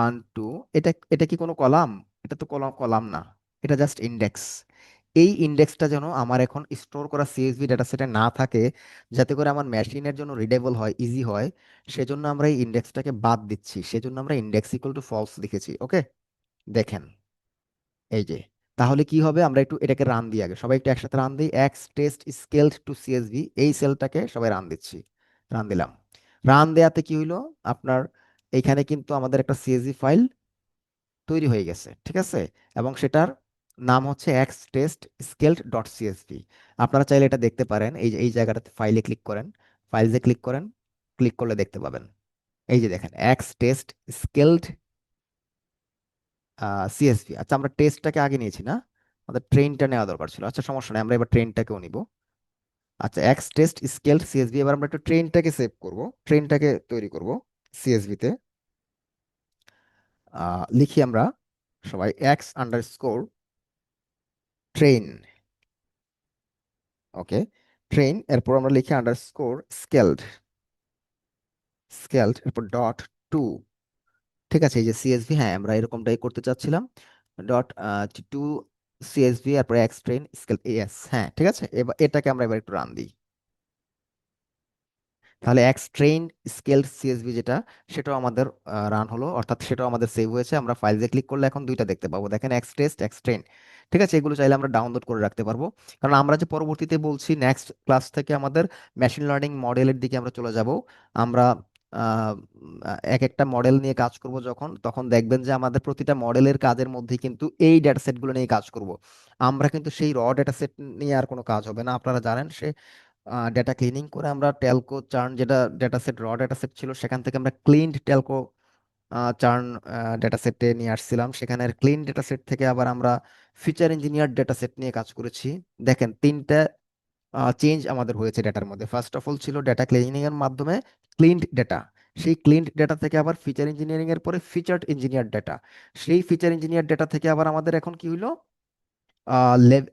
1 2, এটা এটা কি কোনো কলাম? এটা তো কলাম কলাম না, এটা জাস্ট ইন্ডেক্স। এই ইন্ডেক্সটা যেন আমার এখন স্টোর করা সিএসভি ডাটা সেটে না থাকে, যাতে করে আমার মেশিনের জন্য রিডেবল হয়, ইজি হয়, সেজন্য আমরা এই ইন্ডেক্সটাকে বাদ দিচ্ছি। সেজন্য আমরা ইন্ডেক্স ইকুয়াল টু ফলস লিখেছি, ওকে। দেখেন, এই যে তাহলে কি হবে, আমরা একটু এটাকে রান দিই আগে, সবাই একটু একসাথে রান দিই। X test scaled to CSV, এই সেলটাকে সবাই রান দিচ্ছি। রান দিলাম। রান দেয়াতে কি হইলো, আপনার এইখানে কিন্তু আমাদের একটা সিএসভি ফাইল তৈরি হয়ে গেছে, ঠিক আছে। এবং সেটার নাম হচ্ছে x test skilled dot CSV. আপনারা চাইলে এটা দেখতে পারেন, এই যে এই জায়গাটাতে ফাইলে ক্লিক করেন, ফাইলসে ক্লিক করেন, ক্লিক করলে দেখতে পাবেন, এই যে দেখেন এক্স টেস্ট স্কেলড সিএসভি। আচ্ছা, আমরা টেস্টটাকে আগে নিয়েছি না, আমাদের ট্রেনটা নেওয়া দরকার ছিল। আচ্ছা সমস্যা নেই, আমরা এবার ট্রেনটাকেও নিব। আচ্ছা, এক্স টেস্ট স্কেলড সিএসভি, এবার আমরা একটু ট্রেনটাকে সেভ করব, ট্রেনটাকে তৈরি করব সিএসভি তে। লিখি আমরা সবাই এক্স আন্ডারস্কোর ট্রেন। ওকে, ট্রেন, এরপর আমরা লিখি আন্ডারস্কোর স্কেলড, স্কেলড এরপর ডট টু। ঠিক আছে, এই যে সিএসভি, হ্যাঁ আমরা এরকমটাই করতে চাচ্ছিলাম। ডট টু সিএসভি, এরপর এক্স ট্রেন স্কেল এস, হ্যাঁ ঠিক আছে। এবার এটাকে আমরা এবার একটু রান দিই। তাহলে এক্স ট্রেন স্কেলড সিএসভি যেটা, সেটাও আমাদের রান হলো, অর্থাৎ সেটাও আমাদের সেভ হয়েছে। আমরা ফাইলে ক্লিক করলে এখন দুইটা দেখতে পাবো, দেখেন এক্স টেস্ট এক্স ট্রেন। ঠিক আছে, এগুলো চাইলে আমরা ডাউনলোড করে রাখতে পারবো। কারণ আমরা যে পরবর্তীতে বলছি নেক্সট ক্লাস থেকে আমাদের মেশিন লার্নিং মডেলের দিকে আমরা চলে যাব। আমরা এক একটা মডেল নিয়ে কাজ করব যখন, তখন দেখবেন যে আমাদের প্রতিটা মডেলের কাজের মধ্যে কিন্তু এই ডেটা সেটগুলো নিয়ে কাজ করব। আমরা কিন্তু সেই র ডেটা সেট নিয়ে আর কোনো কাজ হবে না, আপনারা জানেন। ডেটা ক্লিনিং করে আমরা টেলকো চার্ন, যেটা ডেটা সেট র ডেটা সেট ছিল, সেখান থেকে আমরা ক্লিনড টেলকো চার্ন ডেটা সেটে নিয়ে আসছিলাম। সেখানে ক্লিন ডেটা সেট থেকে আবার আমরা ফিচার ইঞ্জিনিয়ার ডেটা সেট নিয়ে কাজ করেছি। দেখেন তিনটা চেঞ্জ আমাদের হয়েছে ডেটার মধ্যে। ফার্স্ট অফ অল ছিল ডেটা ক্লিনিং এর মাধ্যমে ক্লিনড ডেটা, সেই ক্লিনড ডেটা থেকে আবার ফিচার ইঞ্জিনিয়ারিং এর পরে ফিচার্ড ইঞ্জিনিয়ার ডেটা, সেই ফিচার ইঞ্জিনিয়ার ডেটা থেকে আবার আমাদের এখন কি হলো,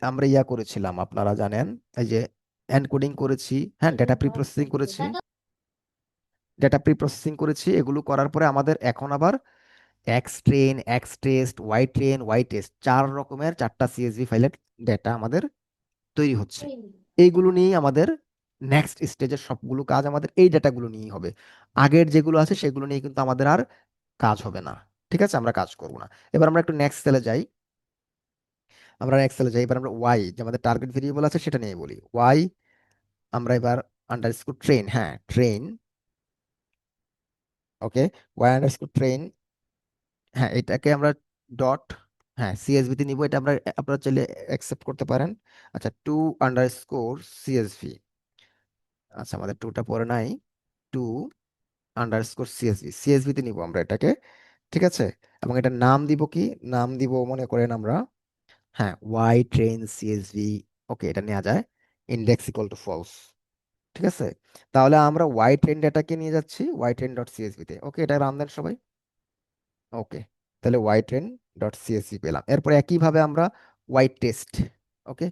আমরা ইয়া করেছিলাম, আপনারা জানেন, এই যে এনকোডিং করেছি, হ্যাঁ ডেটা প্রি প্রসেসিং করেছি, ডেটা প্রি প্রসেসিং করেছি। এগুলো করার পরে আমাদের এখন আবার X train, X test, Y train, Y test, চার রকমের চারটা সিএসভি ফাইলের ডেটা আমাদের তৈরি হচ্ছে। এইগুলো নিয়েই আমাদের নেক্সট স্টেজের সবগুলো কাজ আমাদের এই ডেটাগুলো নিয়েই হবে। আগের যেগুলো আছে সেগুলো নিয়ে কিন্তু আমাদের আর কাজ হবে না। ঠিক আছে, আমরা কাজ করব না। এবার আমরা একটু নেক্সট সেলে যাই। আমরা নেক্সট সেলে যাই, এবার আমরা ওয়াই, যে আমাদের টার্গেট ভেরিয়েবল আছে, সেটা নিয়ে বলি। ওয়াই, আমরা এবার আন্ডারস্কোর ট্রেন, হ্যাঁ ট্রেন, ওকে, ওয়াই আন্ডারস্কোর ট্রেন, হ্যাঁ এটাকে আমরা ডট, হ্যাঁ সিএসভি তে নিব। এটা আমরা, আপনারা চাইলে অ্যাকসেপ্ট করতে পারেন। আচ্ছা, টু আন্ডারস্কোর সিএসভি, আচ্ছা আমাদের টুটা পরে নাই, টু আন্ডারস্কোর সিএসভি, সিএসভি তে নিব আমরা এটাকে। ঠিক আছে, এবং এটার নাম দিব কি, নাম দিব মনে করেন আমরা, হ্যাঁ ওয়াই ট্রেন সিএসভি। ওকে, এটা নেওয়া যায়, ইন্ডেক্স ইকুয়াল টু ফলস। ঠিক আছে, তাহলে আমরা ওয়াই ট্রেন ডেটাকে নিয়ে যাচ্ছি ওয়াই ট্রেন ডট সিএসভি তে। ওকে, এটা রান দেন সবাই। ওকে, তাহলে ওয়াই ট্রেন ডট সিএসভি পেলাম। এরপর একইভাবে আমরা Y test, okay,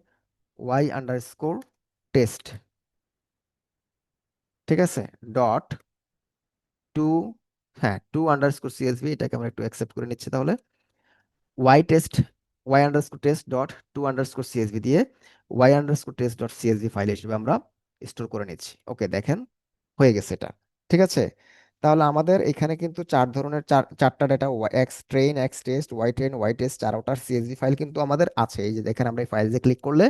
Y underscore test, ঠিক আছে, ডট টু, হ্যাঁ টু আন্ডারস্কোর সিএসভি, এটাকে আমরা একটু অ্যাকসেপ্ট করে নিচ্ছি তাহলে। Y test, Y underscore test dot to underscore CSV দিয়ে Y underscore test dot CSV file হিসেবে আমরা স্টোর করে নিচ্ছি। ওকে, দেখেন হয়ে গেছে এটা। ঠিক আছে, তাহলে আমাদের এখানে কিন্তু চার ধরনের চারটা data, X train, X test, Y train, Y test, চারোটার সিএসভি ফাইল কিন্তু আমাদের আছে। এই যে দেখেন, আমরা এই ফাইলে ক্লিক করলে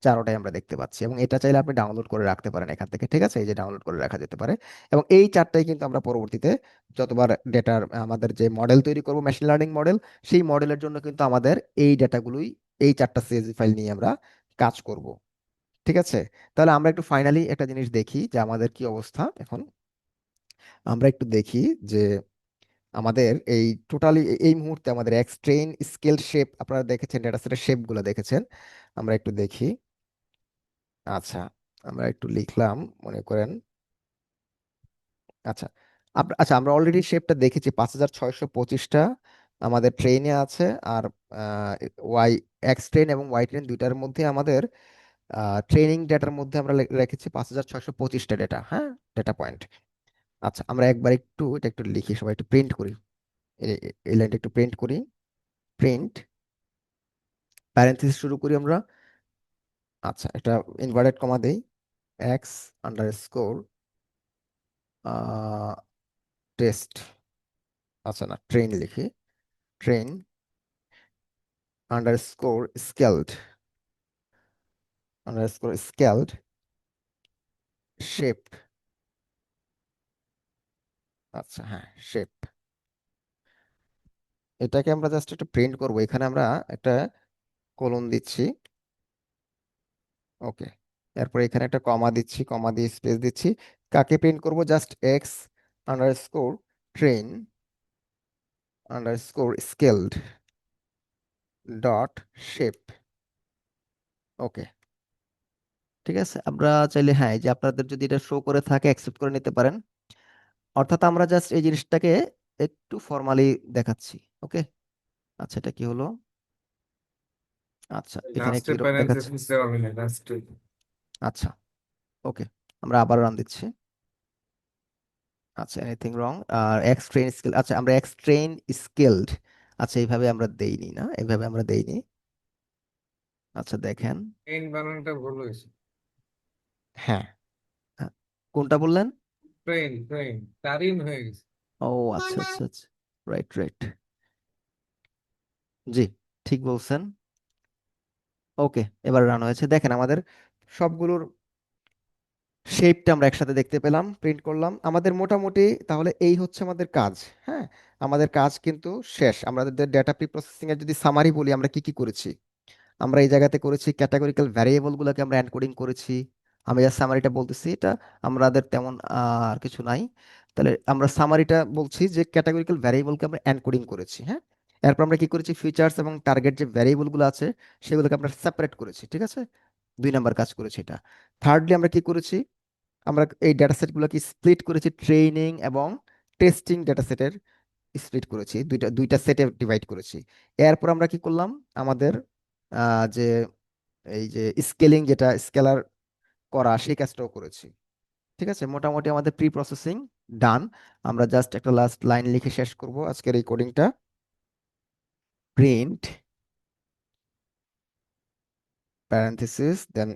চারোটাই আমরা দেখতে পাচ্ছি, এবং এটা চাইলে আপনি ডাউনলোড করে রাখতে পারেন এখান থেকে। ঠিক আছে, এই যে ডাউনলোড করে রাখা যেতে পারে। এবং এই চারটাই কিন্তু আমরা পরবর্তীতে যতবার ডেটার আমাদের যে মডেল তৈরি করব, মেশিন লার্নিং মডেল, সেই মডেলের জন্য কিন্তু আমাদের এই ডেটাগুলোই, এই চারটা সিএসভি ফাইল নিয়ে আমরা কাজ করব। ঠিক আছে, তাহলে আমরা একটু ফাইনালি একটা জিনিস দেখি যে আমাদের কি অবস্থা এখন। আমরা একটু দেখি যে আমাদের এই টোটালি এই মুহূর্তে আমাদের এক্স ট্রেন স্কেল শেপ, আপনারা দেখেছেন ডেটা সেটের শেপ গুলো দেখেছেন। আমরা একটু দেখি। আচ্ছা, আমরা একটু লিখলাম, মনে করেন, আচ্ছা আচ্ছা আমরা অলরেডি শেপটা দেখেছি, 5625টা আমাদের ট্রেনে আছে। আর ওয়াই, এক্স ট্রেন এবং ওয়াই ট্রেন দুইটার মধ্যে আমাদের ট্রেনিং ডেটার মধ্যে আমরা রেখেছি 5625টা ডেটা, হ্যাঁ ডেটা পয়েন্ট। আচ্ছা, আমরা একবার একটু এটা একটু লিখি, সবাই একটু প্রিন্ট করি, এই লাইনটা একটু প্রিন্ট করি। প্রিন্ট, প্যারেন্থেসিস শুরু করি আমরা। আচ্ছা, এটা ইনভার্টেড কমা দেই, এক্স আন্ডারস্কোর টেস্ট, আচ্ছা না ট্রেন লিখি, train underscore skilled, underscore skilled shape. আচ্ছা হ্যাঁ, শেপ। এটাকে আমরা জাস্ট একটু প্রিন্ট করব, এখানে আমরা একটা কোলন দিচ্ছি। ওকে, এরপর এখানে একটা কমা দিচ্ছি, কমা দিয়ে স্পেস দিচ্ছি। কাকে প্রিন্ট করব? Just X underscore train underscore scaled dot shape. Okay, ঠিক আছে। আমরা চাইলে হ্যাঁ, এই যে আপনাদের যদি এটা শো করে থাকে অ্যাকসেপ্ট করে নিতে পারেন। অর্থাৎ আমরা জাস্ট এই জিনিসটাকে একটু ফর্মালি দেখাচ্ছি। ওকে, আচ্ছা এটা কি হলো? আচ্ছা এখানে একটু লাস্টে এরকম দেখাচ্ছে। প্যারেন্থেসিস দেওয়া হবে না লাস্টে। আচ্ছা ওকে, আমরা আবার রান দিচ্ছি। আচ্ছা এনিথিং রং? আর এক্স ট্রেন স্কেল, আচ্ছা আমরা এক্স ট্রেন স্কেলড, আচ্ছা এইভাবে আমরা দেইনি, না এইভাবে আমরা দেইনি। আচ্ছা দেখেন। মেইন বানানটা ভুল হয়েছে। হ্যাঁ, হ্যাঁ। কোনটা বললেন? ট্রেন ট্রেন তারিন হয়ে গেছে। ও আচ্ছা আচ্ছা আচ্ছা, রাইট রাইট, জি ঠিক বলছেন। ওকে, এবার রান হয়েছে, দেখেন আমাদের সবগুলোর শেপটা আমরা একসাথে দেখতে পেলাম, প্রিন্ট করলাম আমাদের মোটামুটি। তাহলে এই হচ্ছে আমাদের কাজ। হ্যাঁ, আমাদের কাজ কিন্তু শেষ। আমাদের ডেটা প্রি প্রসেসিং এর যদি সামারি বলি, আমরা কি কি করেছি? আমরা এই জায়গাতে করেছি ক্যাটাগরিক্যাল ভ্যারিয়েবল গুলোকে আমরা এনকোডিং করেছি। আমি যা সামারিটা বলতেছি, এটা আমাদের তেমন আর কিছু নাই। তাহলে আমরা সামারিটা বলছি যে ক্যাটাগরিক্যাল ভ্যারিয়েবলকে আমরা এনকোডিং করেছি। হ্যাঁ, এরপর আমরা কি করেছি? ফিচার্স এবং টার্গেট যে ভ্যারিয়েবল গুলো আছে সেগুলোকে আমরা সেপারেট করেছি। ঠিক আছে, 2 নাম্বার কাজ করেছি এটা। থার্ডলি আমরা কি করেছি? আমরা এই ডেটা সেটগুলোকে স্প্লিট করেছি, ট্রেনিং এবং টেস্টিং ডেটা সেটের স্প্লিট করেছি, দুইটা দুইটা সেটে ডিভাইড করেছি। এরপর আমরা কি করলাম? আমাদের যে এই যে স্কেলিং, যেটা স্কেলার করা, সেই কাজটাও করেছি। ঠিক আছে, মোটামুটি আমাদের প্রি প্রসেসিং ডান। আমরা জাস্ট একটা লাস্ট লাইন লিখে শেষ করব আজকের এই কোডিংটা। Print parenthesis then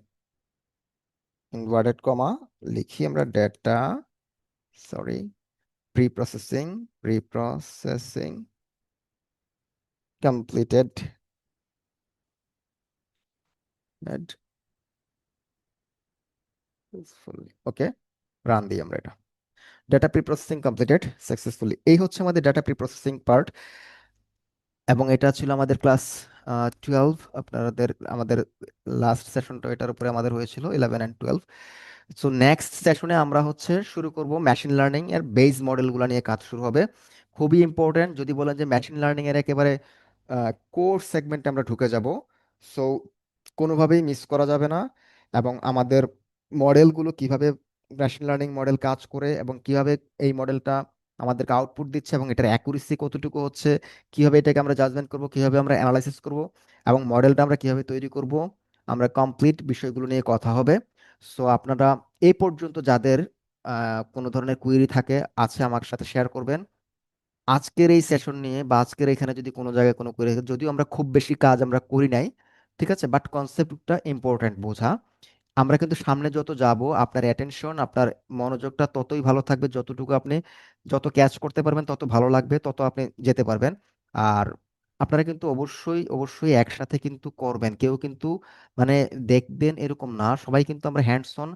inverted comma লিখি আমরা data, sorry, preprocessing, preprocessing completed, okay, run দিই আমরা এটা। Data preprocessing completed successfully, এই হচ্ছে আমাদের ডাটা প্রি প্রসেসিং পার্ট। এবং এটা ছিল আমাদের ক্লাস 12। আপনাদের আমাদের লাস্ট সেশনটা এটার উপরে আমাদের হয়েছিল 11 and 12। সো নেক্সট সেশনে আমরা হচ্ছে শুরু করব মেশিন লার্নিং এর বেস মডেলগুলো নিয়ে কাজ শুরু হবে। খুবই ইম্পর্টেন্ট, যদি বলেন যে মেশিন লার্নিং এর একেবারে কোর সেগমেন্টে আমরা ঢুকে যাব। সো কোনোভাবেই মিস করা যাবে না। এবং আমাদের মডেলগুলো কিভাবে, মেশিন লার্নিং মডেল কাজ করে এবং কিভাবে এই মডেলটা আমাদেরকে আউটপুট দিচ্ছে এবং এটার অ্যাকুরেসি কতটুকু হচ্ছে, কিভাবে এটাকে আমরা জাজমেন্ট করব, কিভাবে আমরা অ্যানালাইসিস করব, এবং মডেলটা আমরা কিভাবে তৈরি করব, আমরা কমপ্লিট বিষয়গুলো নিয়ে কথা হবে। সো আপনারা এই পর্যন্ত যাদের কোনো ধরনের কুয়েরি থাকে আছে আমার সাথে শেয়ার করবেন আজকের এই সেশন নিয়ে, বা আজকের এখানে যদি কোনো জায়গায় কোনো কুয়েরি থাকে। যদিও আমরা খুব বেশি কাজ আমরা করি নাই, ঠিক আছে, বাট কনসেপ্টটা ইম্পর্ট্যান্ট বোঝা। আমরা কিন্তু সামনে যত যাব আপনার অ্যাটেনশন, আপনার মনোযোগটা ততই ভালো থাকবে, যতটুকু আপনি যত ক্যাচ করতে পারবেন তত ভালো লাগবে, তত আপনি যেতে পারবেন। আর আপনারা কিন্তু অবশ্যই অবশ্যই একসাথে কিন্তু করবেন, কেউ কিন্তু মানে দেখবেন এরকম না, সবাই কিন্তু আমরা হ্যান্ডস অন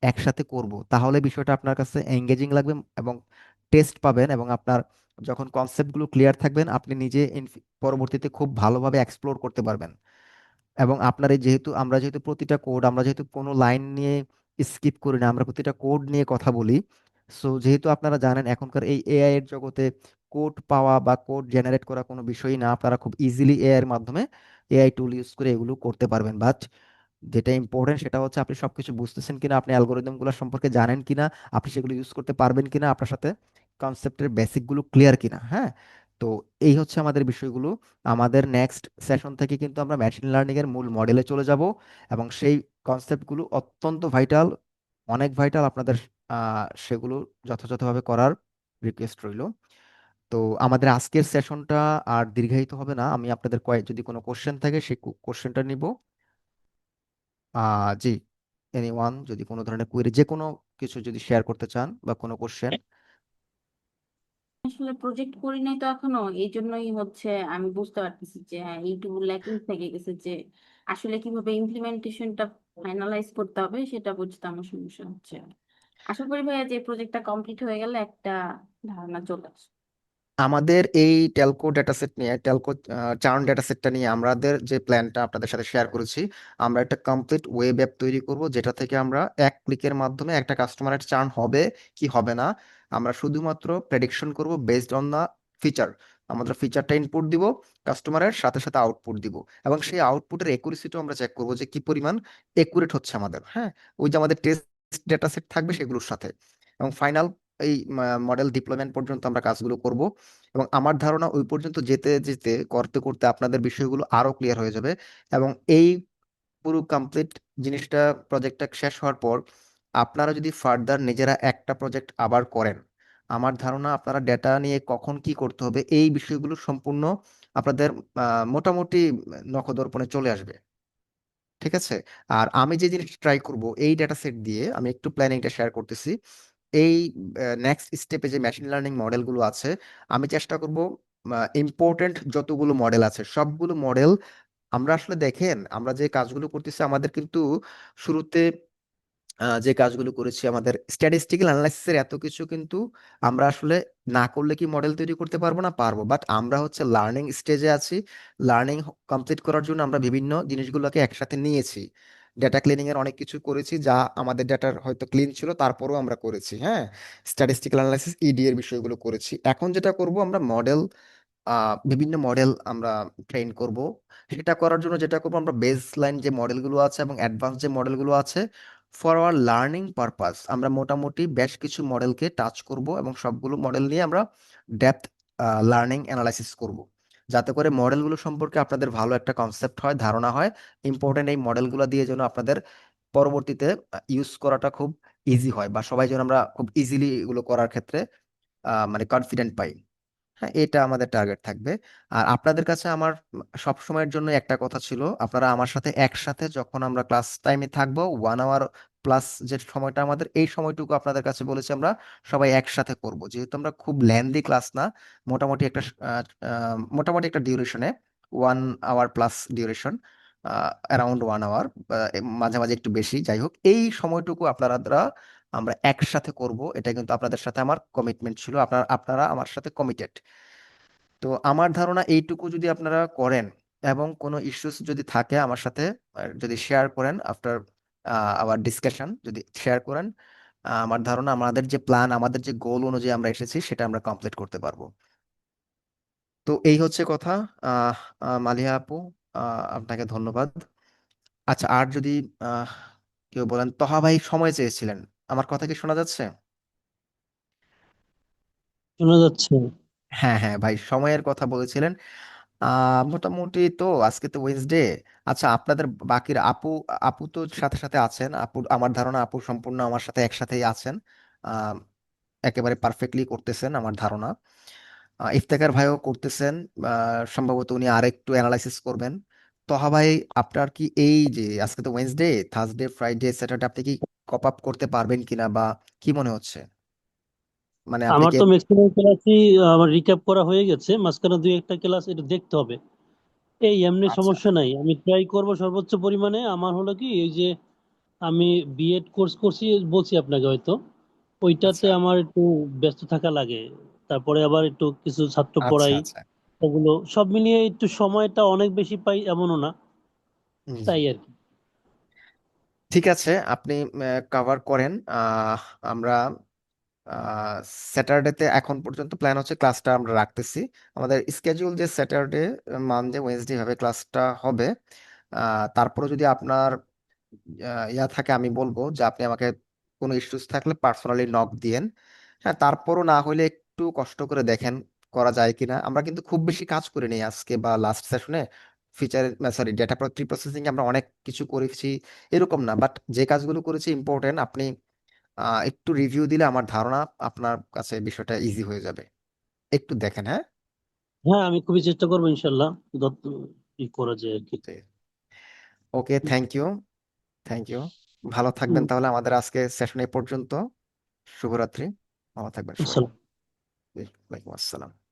একসাথে করব, তাহলে বিষয়টা আপনার কাছে এঙ্গেজিং লাগবে এবং টেস্ট পাবেন। এবং আপনার যখন কনসেপ্টগুলো ক্লিয়ার থাকবেন, আপনি নিজে পরবর্তীতে খুব ভালোভাবে এক্সপ্লোর করতে পারবেন। এবং আপনার এই যেহেতু আমরা যেহেতু প্রতিটা কোড, আমরা যেহেতু কোনো লাইন নিয়ে স্কিপ করি না, আমরা প্রতিটা কোড নিয়ে কথা বলি। সো যেহেতু আপনারা জানেন এখনকার এই এআই এর জগতে কোড পাওয়া বা কোড জেনারেট করা কোনো বিষয়ই না, আপনারা খুব ইজিলি এআই এর মাধ্যমে এআই টুল ইউজ করে এগুলো করতে পারবেন। বাট যেটা ইম্পর্টেন্ট সেটা হচ্ছে আপনি সবকিছু বুঝতেছেন কিনা, আপনি অ্যালগোরিদমগুলো সম্পর্কে জানেন কিনা, আপনি সেগুলো ইউজ করতে পারবেন কিনা, আপনার সাথে কনসেপ্টের বেসিকগুলো ক্লিয়ার কিনা। হ্যাঁ, তো এই হচ্ছে আমাদের বিষয়গুলো। আমাদের নেক্সট সেশন থেকে কিন্তু আমরা মেশিন লার্নিং এর মূল মডেলে চলে যাব, এবং সেই কনসেপ্টগুলো অত্যন্ত ভাইটাল, অনেক ভাইটাল। আপনাদের সেগুলো যথাযথভাবে করার রিকোয়েস্ট রইল। তো আমাদের আজকের সেশনটা আর দীর্ঘায়িত হবে না, আমি আপনাদের যদি কোনো কোশ্চেন থাকে সেই কোশ্চেনটা নিব। জি, এনিওয়ান যদি কোনো ধরনের কুয়েরি, যে কোনো কিছু যদি শেয়ার করতে চান বা কোনো কোশ্চেন। আসলে প্রজেক্ট করি নাই তো এখনো, এই জন্যই হচ্ছে আমি বুঝতে পারতেছি যে হ্যাঁ এইটুকু ল্যাকিং থেকে গেছে, যে আসলে কিভাবে ইমপ্লিমেন্টেশনটা ফাইনালাইজ করতে হবে সেটা বুঝতে আমার সমস্যা হচ্ছে। আশা করি ভাইয়া যে প্রজেক্টটা কমপ্লিট হয়ে গেলে একটা ধারণা চলে আসবে। আমাদের এই টেলকো ডেটাসেট নিয়ে, টেলকো চার্ন ডেটাসেটটা নিয়ে আমাদের যে প্ল্যানটা আপনাদের সাথে শেয়ার করেছি, আমরা একটা কমপ্লিট ওয়েব অ্যাপ তৈরি করব, যেটা থেকে আমরা এক ক্লিকের মাধ্যমে একটা কাস্টমারের চার্ন হবে কি হবে না আমরা শুধুমাত্র প্রেডিকশন করব বেসড অন দা ফিচার। আমাদের ফিচারটা ইনপুট দিব, কাস্টমারের সাথে সাথে আউটপুট দিব, এবং সেই আউটপুটের একুরেসিটাও আমরা চেক করব যে কি পরিমাণ একুরেট হচ্ছে আমাদের, হ্যাঁ, ওই যে আমাদের টেস্ট ডেটাসেট থাকবে সেগুলোর সাথে। এবং ফাইনাল এই মডেল ডিপ্লয়মেন্ট পর্যন্ত আমরা কাজগুলো করব। এবং আমার ধারণা ওই পর্যন্ত যেতে যেতে করতে করতে আপনাদের বিষয়গুলো আরো ক্লিয়ার হয়ে যাবে। এবং এই পুরো কমপ্লিট জিনিসটা, প্রজেক্টটা শেষ হওয়ার পর আপনারা যদি ফার্দার নিজেরা একটা প্রজেক্ট আবার করেন, আমার ধারণা আপনারা ডেটা নিয়ে কখন কি করতে হবে এই বিষয়গুলো সম্পূর্ণ আপনাদের মোটামুটি নখদর্পণে চলে আসবে। ঠিক আছে। আর আমি যে জিনিসটা ট্রাই করব এই ডেটা সেট দিয়ে, আমি একটু প্ল্যানিংটা শেয়ার করতেছি। এই নেক্সট স্টেপে যে মেশিন লার্নিং মডেলগুলো আছে, আমি চেষ্টা করব ইম্পর্টেন্ট যতগুলো মডেল আছে সবগুলো মডেল, আমরা আসলে দেখেন আমরা যে কাজগুলো করতেছি আমাদের কিন্তু শুরুতে যে কাজগুলো করেছি আমাদের স্ট্যাটিস্টিক্যাল অ্যানালাইসিসের এত কিছু কিন্তু আমরা আসলে না করলে কি মডেল তৈরি করতে পারবো না? পারবো, বাট আমরা হচ্ছে লার্নিং স্টেজে আছি। লার্নিং কমপ্লিট করার জন্য আমরা বিভিন্ন জিনিসগুলোকে একসাথে নিয়েছি। ডেটা ক্লিনিং এর অনেক কিছু করেছি যা আমাদের ডেটার হয়তো ক্লিন ছিল, তারপরেও আমরা করেছি, হ্যাঁ। স্ট্যাটিস্টিক্যাল অ্যানালাইসিস, ইডি এর বিষয়গুলো করেছি। এখন যেটা করব আমরা মডেল, বিভিন্ন মডেল আমরা ট্রেন করব। সেটা করার জন্য যেটা করবো আমরা বেস লাইন যে মডেলগুলো আছে এবং অ্যাডভান্স যে মডেলগুলো আছে, ফর আওয়ার লার্নিং পারপাস আমরা মোটামুটি বেশ কিছু মডেলকে টাচ করব এবং সবগুলো মডেল নিয়ে আমরা ডেপথ লার্নিং অ্যানালাইসিস করব, যাতে করে মডেলগুলো সম্পর্কে আপনাদের ভালো একটা কনসেপ্ট হয়, ধারণা হয়। ইম্পর্টেন্ট এই মডেলগুলো দিয়ে যেন আপনাদের পরবর্তীতে ইউজ করাটা খুব ইজি হয়, বা সবাই যেন আমরা খুব ইজিলি এগুলো করার ক্ষেত্রে মানে কনফিডেন্ট পাই। হ্যাঁ, এটা আমাদের টার্গেট থাকবে। আর আপনাদের কাছে আমার সব সময়ের জন্য একটা কথা ছিল, আপনারা আমার সাথে একসাথে যখন আমরা ক্লাস টাইমে থাকবো 1 আওয়ার প্লাস যে সময়টা আমাদের, এই সময়টুকু আপনাদের কাছে বলেছি আমরা সবাই একসাথে করব, যেহেতু আমরা খুব লেন্দি ক্লাস না, মোটামুটি একটা মোটামুটি একটা ডিউরেশনে, 1 hour plus duration, around 1 hour, মাঝে মাঝে একটু বেশি, যাই হোক এই সময়টুকু আপনারা আমরা একসাথে করব। এটা কিন্তু আপনাদের সাথে আমার কমিটমেন্ট ছিল, আপনারা আপনারা আমার সাথে কমিটেড। তো আমার ধারণা এইটুকু যদি আপনারা করেন এবং কোনো ইস্যুস যদি থাকে আমার সাথে যদি শেয়ার করেন আফটার আওয়ার ডিসকাশন, যদি শেয়ার করেন, আমার ধারণা আমাদের যে প্ল্যান, আমাদের যে গোল অনুযায়ী আমরা এসেছি সেটা আমরা কমপ্লিট করতে পারবো। তো এই হচ্ছে কথা। আহ মালিহা আপু, আপনাকে ধন্যবাদ। আচ্ছা, আর যদি আহ কেউ বলেন, তহা ভাই সময় চেয়েছিলেন, আমার কথা কি শোনা যাচ্ছে? শোনা যাচ্ছে। হ্যাঁ হ্যাঁ ভাই, সময়ের কথা বলেছিলেন। মোটামুটি তো আজকে তো ওয়েডনেসডে। আচ্ছা, আপনাদের বাকির আপু, আপু তো সাথে সাথে আছেন, আপু আমার ধারণা আপু সম্পূর্ণ আমার সাথে একসাথেই আছেন, আহ, একেবারে পারফেক্টলি করতেছেন আমার ধারণা। ইফতেখার ভাইও করতেছেন, সম্ভবত উনি আর একটু অ্যানালাইসিস করবেন। তহা ভাই, আপনার কি এই যে আজকে তো ওয়েডনেসডে, থার্সডে ফ্রাইডে স্যাটারডে আপনি কি কপ আপ করতে পারবেন কিনা, বা কি মনে হচ্ছে, মানে আপনি আমার কি? তো ম্যাক্সিমাম ক্লাসই আমার রিক্যাপ করা হয়ে গেছে, মাঝখানে দুই একটা ক্লাস এটা দেখতে হবে। এই এমনি আচ্ছা সমস্যা নাই, আমি ট্রাই করব সর্বোচ্চ পরিমাণে। আমার হলো কি, এই যে আমি বিএড কোর্স করছি বলছি আপনাকে হয়তো, ওইটাতে আচ্ছা আমার একটু ব্যস্ত থাকা লাগে। তারপরে আবার একটু কিছু ছাত্র আচ্ছা পড়াই, আচ্ছা। ওগুলো সব মিলিয়ে একটু সময়টা অনেক বেশি পাই এমনও না, জি, তাই আর কি। ঠিক আছে, আপনি কভার করেন। আমরা স্যাটারডেতে এখন পর্যন্ত প্ল্যান হচ্ছে ক্লাসটা আমরা রাখতেছি। আমাদের স্কেডিউল যে স্যাটারডে, মানডে, ওয়েডনেসডে ভাবে ক্লাসটা হবে। তারপরে যদি আপনার ইয়া থাকে আমি বলবো যে আপনি আমাকে কোনো ইস্যুস থাকলে পার্সোনালি নক দিয়েন। হ্যাঁ, তারপরও না হলে একটু কষ্ট করে দেখেন করা যায় কিনা। আমরা কিন্তু খুব বেশি কাজ করে নেই আজকে বা লাস্ট সেশনে, feature sorry data pre processing আমরা অনেক কিছু করেছি এরকম না, বাট যে কাজগুলো করেছি ইম্পর্টেন্ট, আপনি একটু রিভিউ দিলে আমার ধারণা আপনার কাছে বিষয়টা ইজি হয়ে যাবে। একটু দেখেন, হ্যাঁ। হ্যাঁ, আমি খুবই চেষ্টা করবো ইনশাল্লাহ, যত ই করা যায় আর কি। ওকে, থ্যাংক ইউ, থ্যাংক ইউ। ভালো থাকবেন তাহলে, আমাদের আজকে সেশন এই পর্যন্ত। শুভরাত্রি, ভালো থাকবেন সবাই। আসসালাম। ওয়ালাইকুম আসসালাম।